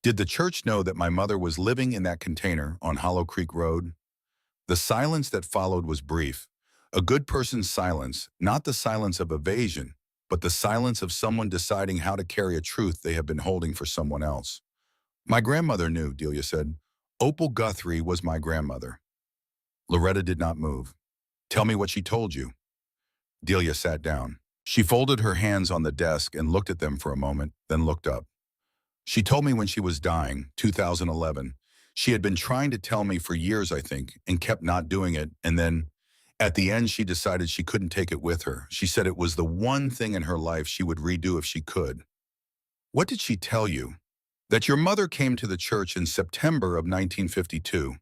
Did the church know that my mother was living in that container on Hollow Creek Road?" The silence that followed was brief. A good person's silence, not the silence of evasion, but the silence of someone deciding how to carry a truth they have been holding for someone else. "My grandmother knew," Delia said. "Opal Guthrie was my grandmother." Loretta did not move. "Tell me what she told you." Delia sat down. She folded her hands on the desk and looked at them for a moment, then looked up. "She told me when she was dying, 2011. She had been trying to tell me for years, I think, and kept not doing it, and then, at the end, she decided she couldn't take it with her. She said it was the one thing in her life she would redo if she could." "What did she tell you?" "That your mother came to the church in September of 1952.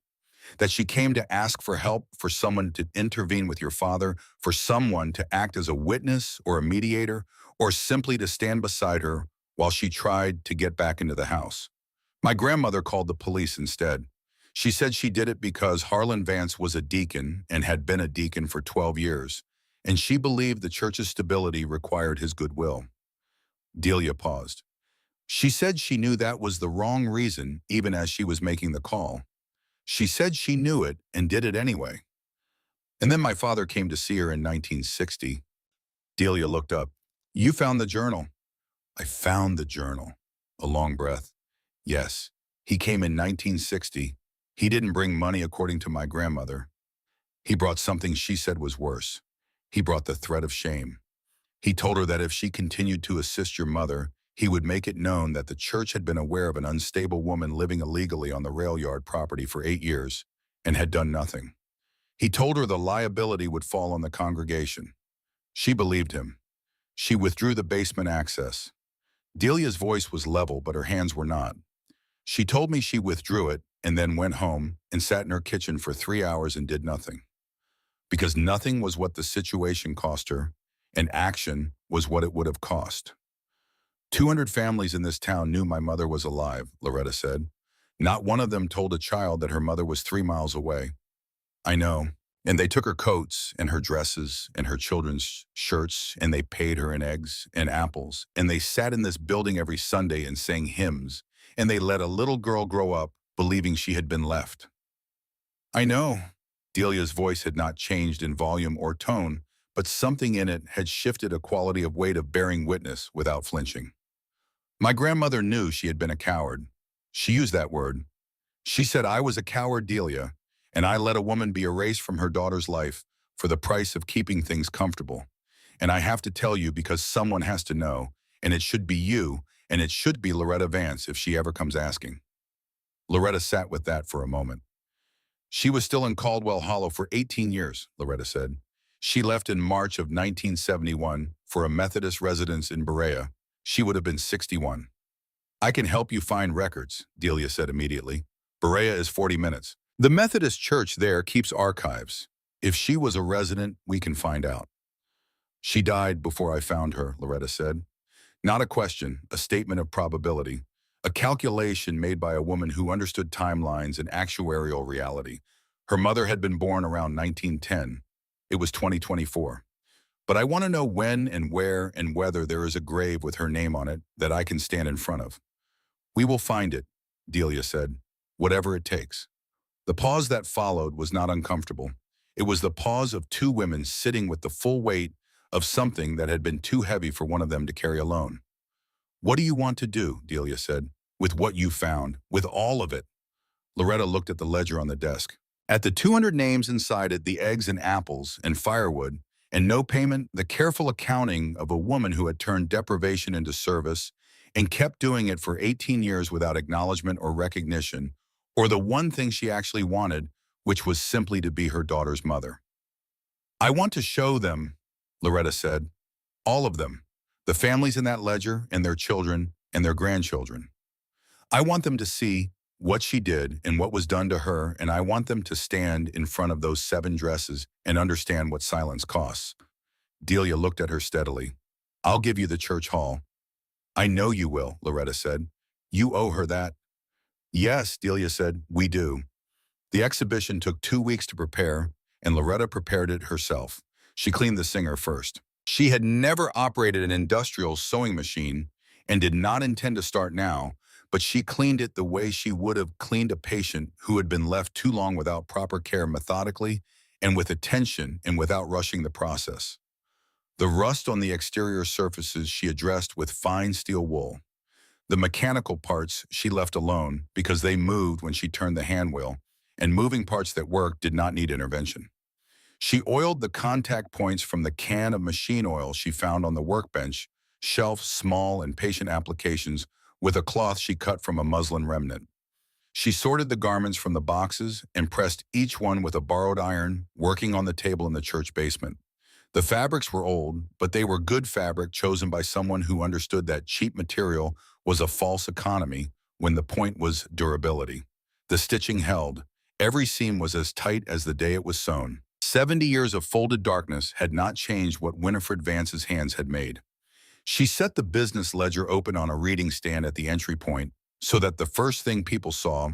That she came to ask for help, for someone to intervene with your father, for someone to act as a witness or a mediator, or simply to stand beside her while she tried to get back into the house. My grandmother called the police instead. She said she did it because Harlan Vance was a deacon and had been a deacon for 12 years, and she believed the church's stability required his goodwill." Delia paused. "She said she knew that was the wrong reason even as she was making the call. She said she knew it and did it anyway. And then my father came to see her in 1960. Delia looked up. "You found the journal." "I found the journal." A long breath. "Yes, he came in 1960. He didn't bring money according to my grandmother. He brought something she said was worse. He brought the threat of shame. He told her that if she continued to assist your mother, he would make it known that the church had been aware of an unstable woman living illegally on the rail yard property for 8 years and had done nothing. He told her the liability would fall on the congregation. She believed him. She withdrew the basement access." Delia's voice was level, but her hands were not. "She told me she withdrew it and then went home and sat in her kitchen for 3 hours and did nothing. Because nothing was what the situation cost her, and action was what it would have cost. 200 families in this town knew my mother was alive," Loretta said. "Not one of them told a child that her mother was 3 miles away." "I know. And they took her coats and her dresses and her children's shirts, and they paid her in eggs and apples, and they sat in this building every Sunday and sang hymns, and they let a little girl grow up believing she had been left." "I know." Delia's voice had not changed in volume or tone, but something in it had shifted a quality of weight of bearing witness without flinching. "My grandmother knew she had been a coward. She used that word. She said I was a coward, Delia, and I let a woman be erased from her daughter's life for the price of keeping things comfortable. And I have to tell you because someone has to know, and it should be you, and it should be Loretta Vance if she ever comes asking." Loretta sat with that for a moment. "She was still in Caldwell Hollow for 18 years, Loretta said. "She left in March of 1971 for a Methodist residence in Berea. She would have been 61. "I can help you find records," Delia said immediately. "Berea is 40 minutes. The Methodist church there keeps archives. If she was a resident, we can find out." "She died before I found her," Loretta said. "Not a question, a statement of probability. A calculation made by a woman who understood timelines and actuarial reality. Her mother had been born around 1910. It was 2024. But I want to know when and where and whether there is a grave with her name on it that I can stand in front of." "We will find it," Delia said, "whatever it takes." The pause that followed was not uncomfortable. It was the pause of two women sitting with the full weight of something that had been too heavy for one of them to carry alone. "What do you want to do?" Delia said. "With what you found, with all of it." Loretta looked at the ledger on the desk. At the 200 names inside it, the eggs and apples and firewood, and no payment, the careful accounting of a woman who had turned deprivation into service and kept doing it for 18 years without acknowledgement or recognition, or the one thing she actually wanted, which was simply to be her daughter's mother. "I want to show them," Loretta said. "All of them. The families in that ledger and their children and their grandchildren. I want them to see what she did and what was done to her, and I want them to stand in front of those 7 dresses and understand what silence costs." Delia looked at her steadily. "I'll give you the church hall." "I know you will," Loretta said. "You owe her that." "Yes," Delia said, "we do." The exhibition took 2 weeks to prepare, and Loretta prepared it herself. She cleaned the singer first. She had never operated an industrial sewing machine and did not intend to start now, but she cleaned it the way she would have cleaned a patient who had been left too long without proper care, methodically and with attention and without rushing the process. The rust on the exterior surfaces she addressed with fine steel wool. The mechanical parts she left alone because they moved when she turned the hand wheel, and moving parts that worked did not need intervention. She oiled the contact points from the can of machine oil she found on the workbench, shelf small and patient applications, with a cloth she cut from a muslin remnant. She sorted the garments from the boxes and pressed each one with a borrowed iron, working on the table in the church basement. The fabrics were old, but they were good fabric chosen by someone who understood that cheap material was a false economy when the point was durability. The stitching held. Every seam was as tight as the day it was sewn. 70 years of folded darkness had not changed what Winifred Vance's hands had made. She set the business ledger open on a reading stand at the entry point so that the first thing people saw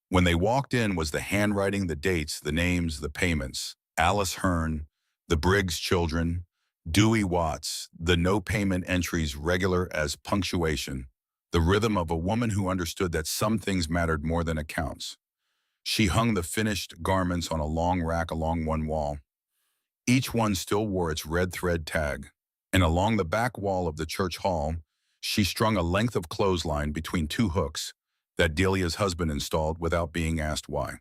when they walked in was the handwriting, the dates, the names, the payments. Alice Hearn, the Briggs children, Dewey Watts, the no payment entries regular as punctuation, the rhythm of a woman who understood that some things mattered more than accounts. She hung the finished garments on a long rack along one wall. Each one still wore its red thread tag, and along the back wall of the church hall, she strung a length of clothesline between 2 hooks that Delia's husband installed without being asked why.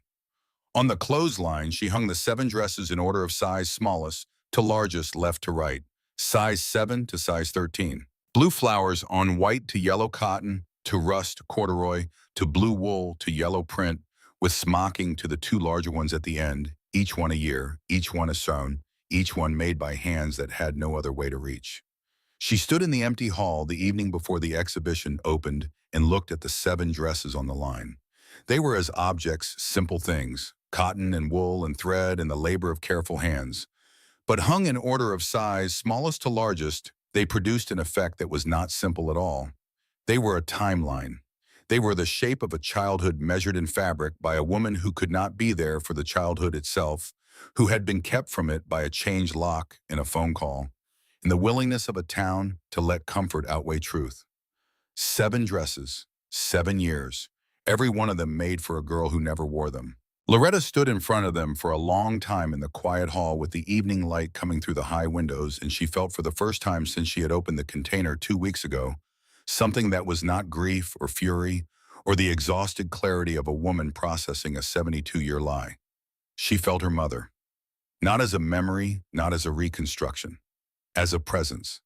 On the clothesline, she hung the 7 dresses in order of size smallest to largest left to right, size 7 to size 13. Blue flowers on white to yellow cotton to rust corduroy to blue wool to yellow print, with smocking to the 2 larger ones at the end, each one a year, each one a sewn, each one made by hands that had no other way to reach. She stood in the empty hall the evening before the exhibition opened and looked at the 7 dresses on the line. They were as objects, simple things, cotton and wool and thread and the labor of careful hands. But hung in order of size, smallest to largest, they produced an effect that was not simple at all. They were a timeline. They were the shape of a childhood measured in fabric by a woman who could not be there for the childhood itself, who had been kept from it by a changed lock and a phone call, and the willingness of a town to let comfort outweigh truth. 7 dresses, 7 years, every one of them made for a girl who never wore them. Loretta stood in front of them for a long time in the quiet hall with the evening light coming through the high windows, and she felt for the first time since she had opened the container 2 weeks ago, something that was not grief or fury or the exhausted clarity of a woman processing a 72-year lie. She felt her mother, not as a memory, not as a reconstruction, as a presence.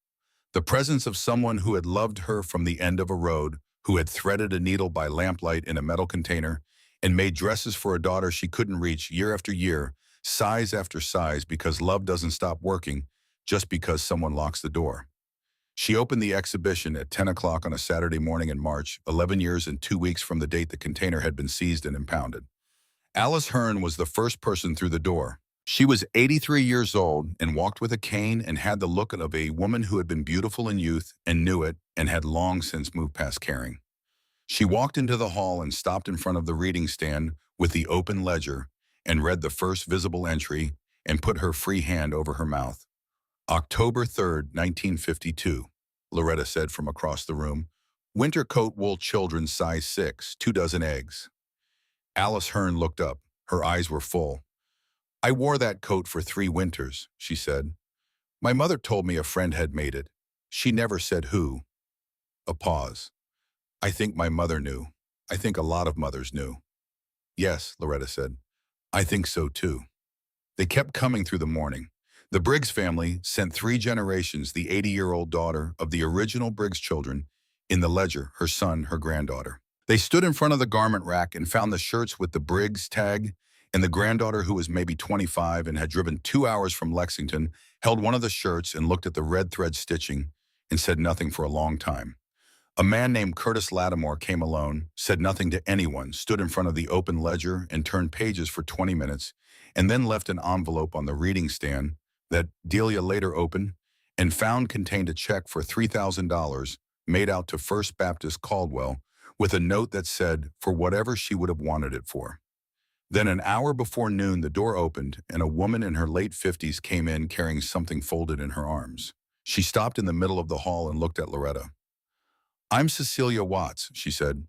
The presence of someone who had loved her from the end of a road, who had threaded a needle by lamplight in a metal container and made dresses for a daughter she couldn't reach year after year, size after size, because love doesn't stop working just because someone locks the door. She opened the exhibition at 10 o'clock on a Saturday morning in March, 11 years and 2 weeks from the date the container had been seized and impounded. Alice Hearn was the first person through the door. She was 83 years old and walked with a cane and had the look of a woman who had been beautiful in youth and knew it and had long since moved past caring. She walked into the hall and stopped in front of the reading stand with the open ledger and read the first visible entry and put her free hand over her mouth. October 3rd, 1952, Loretta said from across the room. Winter coat wool children size 6, 2 dozen eggs. Alice Hearn looked up. Her eyes were full. I wore that coat for 3 winters, she said. My mother told me a friend had made it. She never said who. A pause. I think my mother knew. I think a lot of mothers knew. Yes, Loretta said. I think so too. They kept coming through the morning. The Briggs family sent 3 generations, the 80-year-old daughter of the original Briggs children, in the ledger, her son, her granddaughter. They stood in front of the garment rack and found the shirts with the Briggs tag, and the granddaughter, who was maybe 25 and had driven 2 hours from Lexington, held one of the shirts and looked at the red thread stitching and said nothing for a long time. A man named Curtis Lattimore came alone, said nothing to anyone, stood in front of the open ledger and turned pages for 20 minutes, and then left an envelope on the reading stand that Delia later opened and found contained a check for $3,000 made out to First Baptist Caldwell with a note that said, for whatever she would have wanted it for. Then an hour before noon, the door opened and a woman in her late 50s came in carrying something folded in her arms. She stopped in the middle of the hall and looked at Loretta. I'm Cecilia Watts, she said.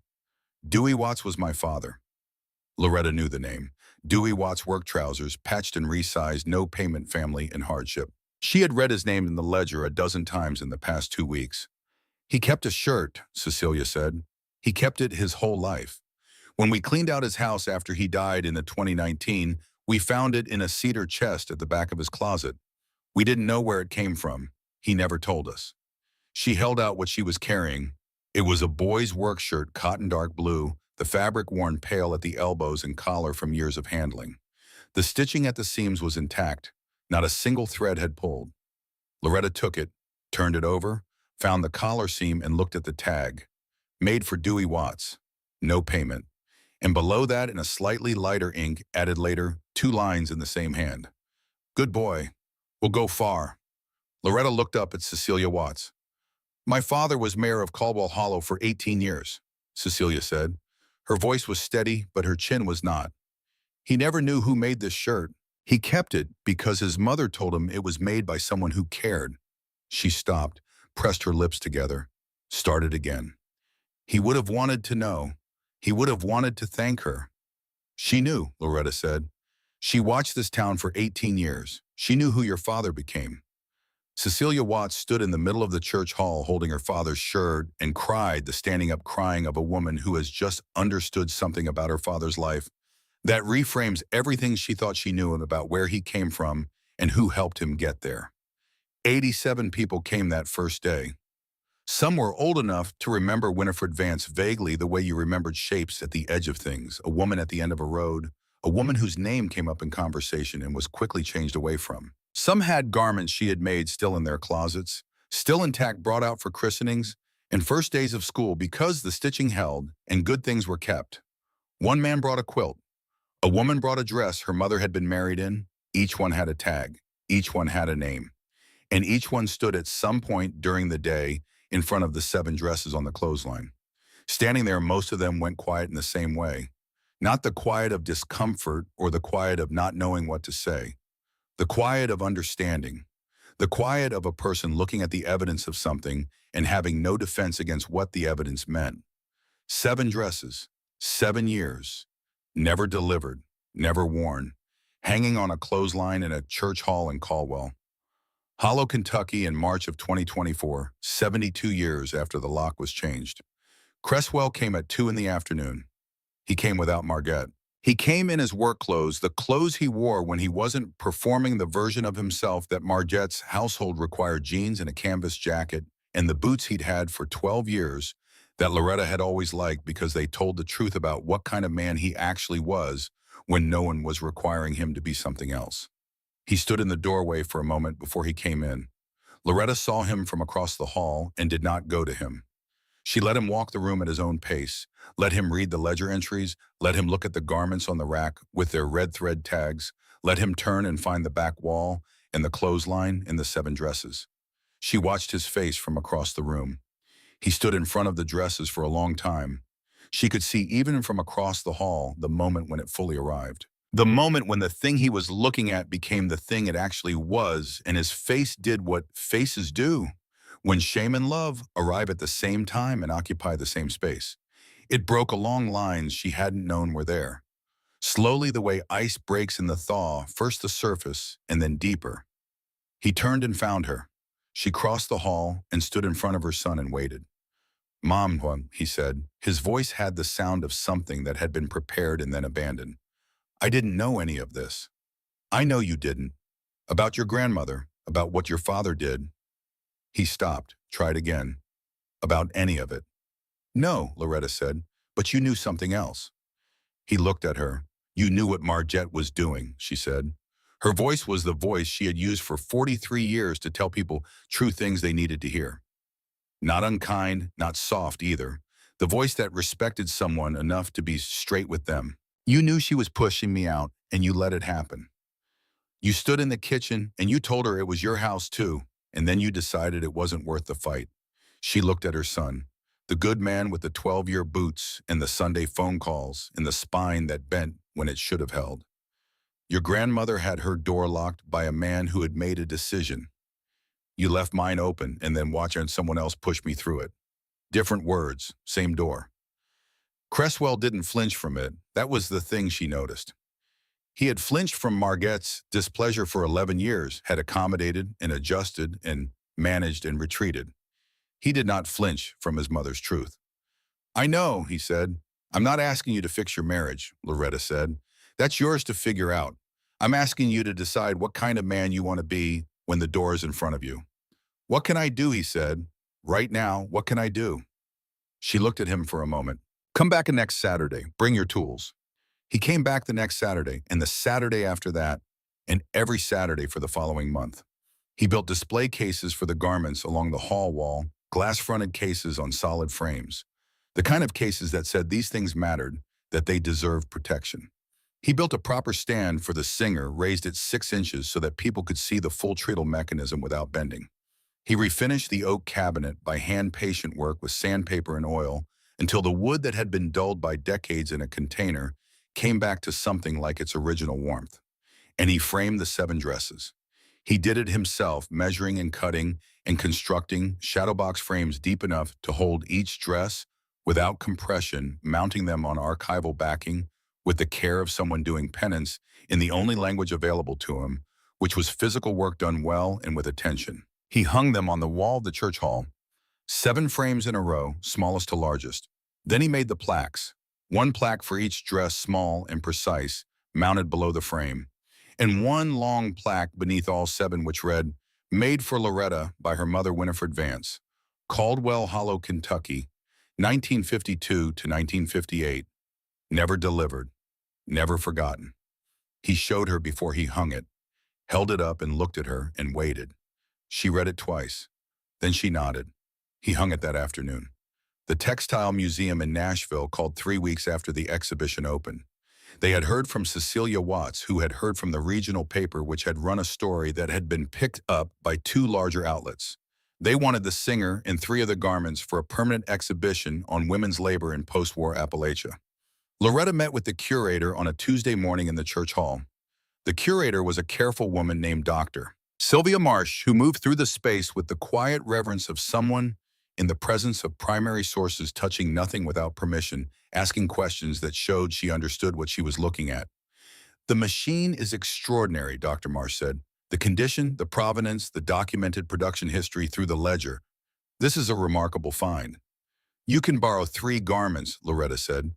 Dewey Watts was my father. Loretta knew the name. Dewey Watts work trousers, patched and resized, no payment, family in hardship. She had read his name in the ledger a dozen times in the past 2 weeks. He kept a shirt, Cecilia said. He kept it his whole life. When we cleaned out his house after he died in the 2019, we found it in a cedar chest at the back of his closet. We didn't know where it came from. He never told us. She held out what she was carrying. It was a boy's work shirt, cotton dark blue, the fabric worn pale at the elbows and collar from years of handling. The stitching at the seams was intact. Not a single thread had pulled. Loretta took it, turned it over, found the collar seam and looked at the tag. Made for Dewey Watts. No payment. And below that, in a slightly lighter ink, added later, 2 lines in the same hand. Good boy. Will go far. Loretta looked up at Cecilia Watts. My father was mayor of Caldwell Hollow for 18 years, Cecilia said. Her voice was steady, but her chin was not. He never knew who made this shirt. He kept it because his mother told him it was made by someone who cared. She stopped, pressed her lips together, started again. He would have wanted to know. He would have wanted to thank her. She knew, Loretta said. She watched this town for 18 years. She knew who your father became. Cecilia Watts stood in the middle of the church hall holding her father's shirt and cried the standing up crying of a woman who has just understood something about her father's life that reframes everything she thought she knew about where he came from and who helped him get there. 87 people came that first day. Some were old enough to remember Winifred Vance vaguely the way you remembered shapes at the edge of things, a woman at the end of a road, a woman whose name came up in conversation and was quickly changed away from. Some had garments she had made still in their closets, still intact, brought out for christenings and first days of school because the stitching held and good things were kept. One man brought a quilt. A woman brought a dress her mother had been married in. Each one had a tag. Each one had a name. And each one stood at some point during the day in front of the 7 dresses on the clothesline. Standing there, most of them went quiet in the same way. Not the quiet of discomfort or the quiet of not knowing what to say. The quiet of understanding. The quiet of a person looking at the evidence of something and having no defense against what the evidence meant. 7 dresses, 7 years, never delivered, never worn, hanging on a clothesline in a church hall in Caldwell. Hollow, Kentucky in March of 2024, 72 years after the lock was changed. Cresswell came at 2 in the afternoon. He came without Margette. He came in his work clothes, the clothes he wore when he wasn't performing the version of himself that Margette's household required: jeans and a canvas jacket, and the boots he'd had for 12 years that Loretta had always liked because they told the truth about what kind of man he actually was when no one was requiring him to be something else. He stood in the doorway for a moment before he came in. Loretta saw him from across the hall and did not go to him. She let him walk the room at his own pace, let him read the ledger entries, let him look at the garments on the rack with their red thread tags, let him turn and find the back wall and the clothesline and the 7 dresses. She watched his face from across the room. He stood in front of the dresses for a long time. She could see even from across the hall the moment when it fully arrived. The moment when the thing he was looking at became the thing it actually was, and his face did what faces do when shame and love arrive at the same time and occupy the same space. It broke along lines she hadn't known were there. Slowly, the way ice breaks in the thaw, first the surface and then deeper. He turned and found her. She crossed the hall and stood in front of her son and waited. Mom, he said. His voice had the sound of something that had been prepared and then abandoned. I didn't know any of this. I know you didn't. About your grandmother, about what your father did. He stopped, tried again. About any of it. No, Loretta said, but you knew something else. He looked at her. You knew what Margette was doing, she said. Her voice was the voice she had used for 43 years to tell people true things they needed to hear. Not unkind, not soft either. The voice that respected someone enough to be straight with them. You knew she was pushing me out, and you let it happen. You stood in the kitchen, and you told her it was your house too, and then you decided it wasn't worth the fight. She looked at her son, the good man with the 12-year boots and the Sunday phone calls and the spine that bent when it should have held. Your grandmother had her door locked by a man who had made a decision. You left mine open and then watched someone else push me through it. Different words, same door. Cresswell didn't flinch from it. That was the thing she noticed. He had flinched from Margette's displeasure for 11 years, had accommodated and adjusted and managed and retreated. He did not flinch from his mother's truth. I know, he said. I'm not asking you to fix your marriage, Loretta said. That's yours to figure out. I'm asking you to decide what kind of man you want to be when the door is in front of you. What can I do, he said. Right now, what can I do? She looked at him for a moment. Come back next Saturday. Bring your tools. He came back the next Saturday, and the Saturday after that, and every Saturday for the following month. He built display cases for the garments along the hall wall, glass-fronted cases on solid frames. The kind of cases that said these things mattered, that they deserved protection. He built a proper stand for the singer, raised it 6 inches so that people could see the full treadle mechanism without bending. He refinished the oak cabinet by hand-patient work with sandpaper and oil until the wood that had been dulled by decades in a container came back to something like its original warmth. And he framed the 7 dresses. He did it himself, measuring and cutting and constructing shadowbox frames deep enough to hold each dress without compression, mounting them on archival backing with the care of someone doing penance in the only language available to him, which was physical work done well and with attention. He hung them on the wall of the church hall, 7 frames in a row, smallest to largest. Then he made the plaques, 1 plaque for each dress, small and precise, mounted below the frame, and 1 long plaque beneath all 7 which read, Made for Loretta by her mother Winifred Vance, Caldwell Hollow, Kentucky, 1952 to 1958. Never delivered, never forgotten. He showed her before he hung it, held it up and looked at her and waited. She read it twice. Then she nodded. He hung it that afternoon. The Textile Museum in Nashville called 3 weeks after the exhibition opened. They had heard from Cecilia Watts, who had heard from the regional paper which had run a story that had been picked up by 2 larger outlets. They wanted the singer and 3 of the garments for a permanent exhibition on women's labor in post-war Appalachia. Loretta met with the curator on a Tuesday morning in the church hall. The curator was a careful woman named Dr. Sylvia Marsh, who moved through the space with the quiet reverence of someone in the presence of primary sources, touching nothing without permission, asking questions that showed she understood what she was looking at. The machine is extraordinary, Dr. Marsh said. The condition, the provenance, the documented production history through the ledger. This is a remarkable find. You can borrow 3 garments, Loretta said.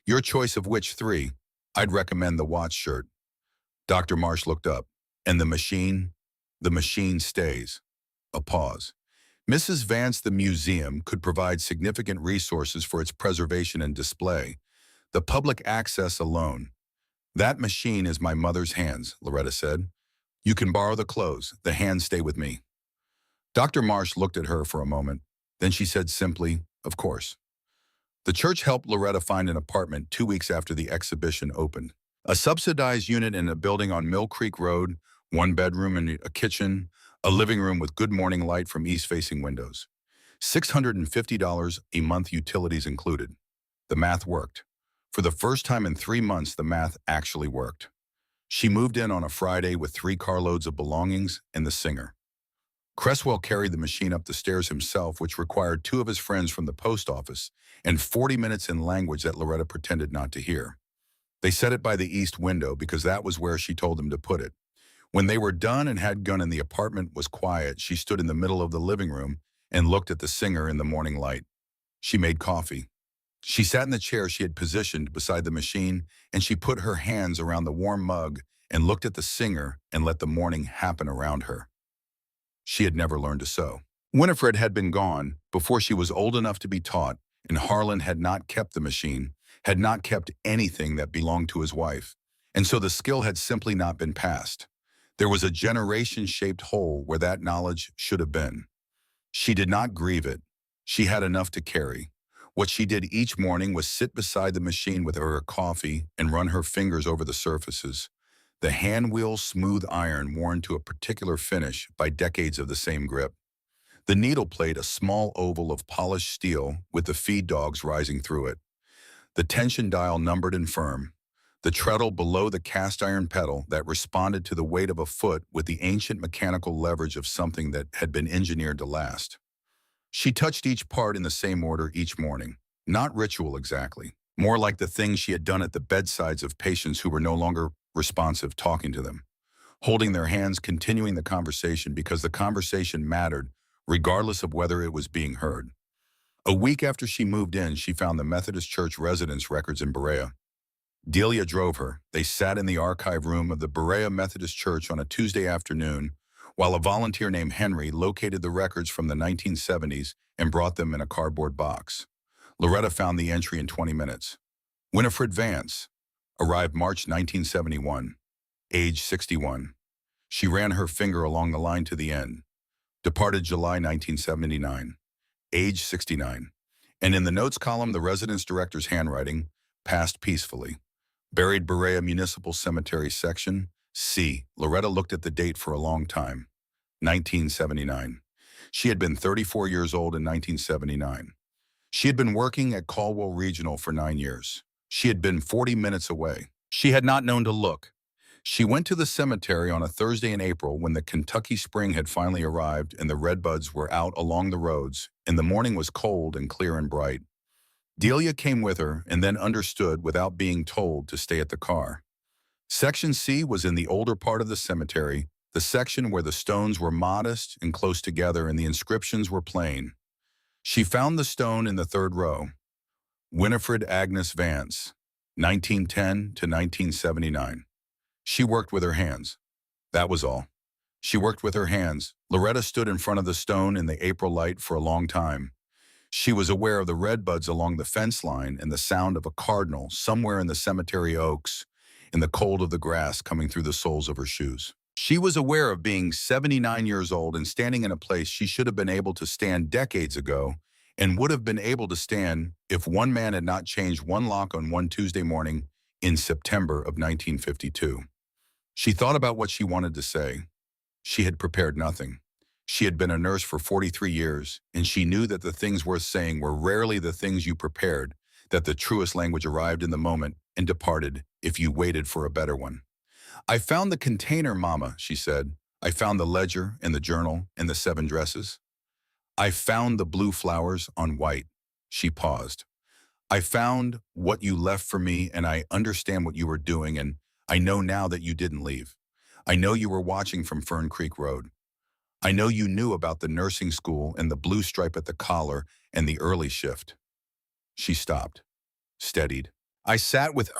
Your choice of which 3? I'd recommend the Watts shirt. Dr. Marsh looked up. And the machine? The machine stays. A pause. Mrs. Vance, the museum, could provide significant resources for its preservation and display. The public access alone. That machine is my mother's hands, Loretta said. You can borrow the clothes. The hands stay with me. Dr. Marsh looked at her for a moment. Then she said simply, of course. The church helped Loretta find an apartment 2 weeks after the exhibition opened. A subsidized unit in a building on Mill Creek Road, 1 bedroom and a kitchen, a living room with good morning light from east-facing windows. $650 a month, utilities included. The math worked. For the first time in 3 months, the math actually worked. She moved in on a Friday with 3 carloads of belongings and the singer. Cresswell carried the machine up the stairs himself, which required 2 of his friends from the post office and 40 minutes in language that Loretta pretended not to hear. They set it by the east window because that was where she told them to put it. When they were done and had gone and the apartment was quiet, she stood in the middle of the living room and looked at the singer in the morning light. She made coffee. She sat in the chair she had positioned beside the machine, and she put her hands around the warm mug and looked at the singer and let the morning happen around her. She had never learned to sew. Winifred had been gone before she was old enough to be taught, and Harlan had not kept the machine, had not kept anything that belonged to his wife, and so the skill had simply not been passed. There was a generation-shaped hole where that knowledge should have been. She did not grieve it. She had enough to carry. What she did each morning was sit beside the machine with her coffee and run her fingers over the surfaces. The hand-wheel smooth iron worn to a particular finish by decades of the same grip. The needle plate a small oval of polished steel with the feed dogs rising through it. The tension dial numbered and firm. The treadle below the cast iron pedal that responded to the weight of a foot with the ancient mechanical leverage of something that had been engineered to last. She touched each part in the same order each morning. Not ritual exactly. More like the things she had done at the bedsides of patients who were no longer responsive, talking to them. Holding their hands, continuing the conversation because the conversation mattered, regardless of whether it was being heard. A week after she moved in, she found the Methodist Church residence records in Berea. Delia drove her. They sat in the archive room of the Berea Methodist Church on a Tuesday afternoon, while a volunteer named Henry located the records from the 1970s and brought them in a cardboard box. Loretta found the entry in 20 minutes. Winifred Vance arrived March 1971, age 61. She ran her finger along the line to the end. Departed July 1979, age 69. And in the notes column, the residence director's handwriting, passed peacefully. Buried Berea Municipal Cemetery section, C. Loretta looked at the date for a long time. 1979. She had been 34 years old in 1979. She had been working at Caldwell Regional for 9 years. She had been 40 minutes away. She had not known to look. She went to the cemetery on a Thursday in April when the Kentucky spring had finally arrived and the redbuds were out along the roads, and the morning was cold and clear and bright. Delia came with her and then understood without being told to stay at the car. Section C was in the older part of the cemetery, the section where the stones were modest and close together and the inscriptions were plain. She found the stone in the third row. Winifred Agnes Vance, 1910 to 1979. She worked with her hands. That was all. She worked with her hands. Loretta stood in front of the stone in the April light for a long time. She was aware of the redbuds along the fence line and the sound of a cardinal somewhere in the cemetery oaks, in the cold of the grass coming through the soles of her shoes. She was aware of being 79 years old and standing in a place she should have been able to stand decades ago and would have been able to stand if one man had not changed one lock on one Tuesday morning in September of 1952. She thought about what she wanted to say. She had prepared nothing. She had been a nurse for 43 years, and she knew that the things worth saying were rarely the things you prepared, that the truest language arrived in the moment and departed if you waited for a better one. I found the container, Mama, she said. I found the ledger and the journal and the 7 dresses. I found the blue flowers on white. She paused. I found what you left for me, and I understand what you were doing, and I know now that you didn't leave. I know you were watching from Fern Creek Road. I know you knew about the nursing school and the blue stripe at the collar and the early shift. She stopped, steadied. I sat with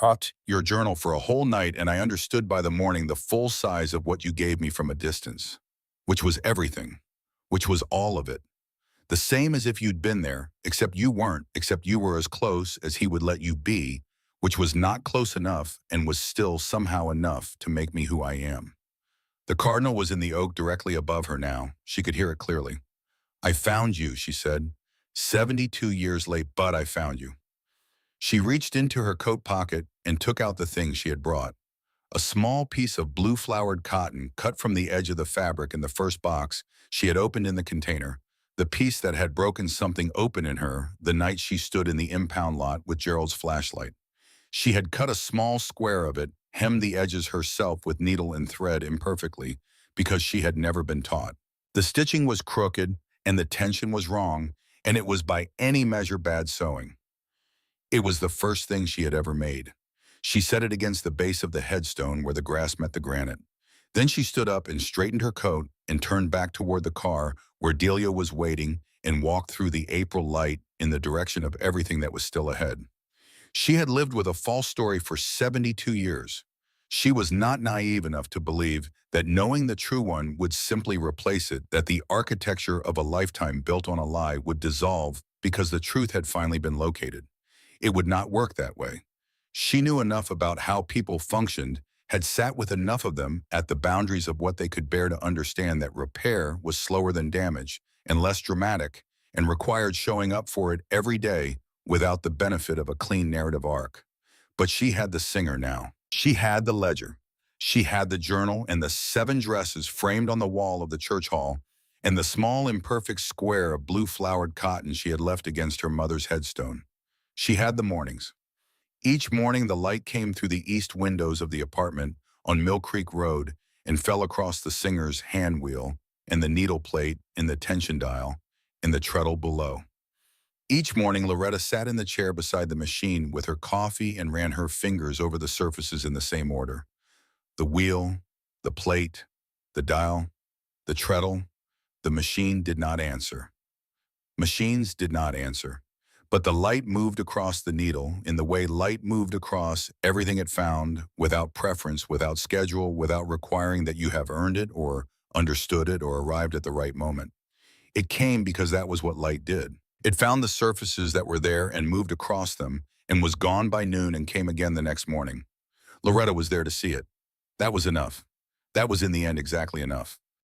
your journal for a whole night, and I understood by the morning the full size of what you gave me from a distance, which was everything, which was all of it. The same as if you'd been there, except you weren't, except you were as close as he would let you be, which was not close enough and was still somehow enough to make me who I am. The cardinal was in the oak directly above her now. She could hear it clearly. I found you, she said. 72 years late, but I found you. She reached into her coat pocket and took out the thing she had brought. A small piece of blue-flowered cotton cut from the edge of the fabric in the first box she had opened in the container, the piece that had broken something open in her the night she stood in the impound lot with Gerald's flashlight. She had cut a small square of it, hemmed the edges herself with needle and thread imperfectly, because she had never been taught. The stitching was crooked, and the tension was wrong, and it was by any measure bad sewing. It was the first thing she had ever made. She set it against the base of the headstone where the grass met the granite. Then she stood up and straightened her coat and turned back toward the car where Delia was waiting and walked through the April light in the direction of everything that was still ahead. She had lived with a false story for 72 years. She was not naive enough to believe that knowing the true one would simply replace it, that the architecture of a lifetime built on a lie would dissolve because the truth had finally been located. It would not work that way. She knew enough about how people functioned, had sat with enough of them at the boundaries of what they could bear to understand that repair was slower than damage and less dramatic and required showing up for it every day without the benefit of a clean narrative arc. But she had the singer now. She had the ledger. She had the journal and the 7 dresses framed on the wall of the church hall and the small imperfect square of blue-flowered cotton she had left against her mother's headstone. She had the mornings. Each morning the light came through the east windows of the apartment on Mill Creek Road and fell across the singer's hand wheel and the needle plate in the tension dial and the treadle below. Each morning, Loretta sat in the chair beside the machine with her coffee and ran her fingers over the surfaces in the same order. The wheel, the plate, the dial, the treadle. The machine did not answer. Machines did not answer. But the light moved across the needle in the way light moved across everything it found, without preference, without schedule, without requiring that you have earned it or understood it or arrived at the right moment. It came because that was what light did. It found the surfaces that were there and moved across them and was gone by noon and came again the next morning. Loretta was there to see it. That was enough. That was in the end exactly enough.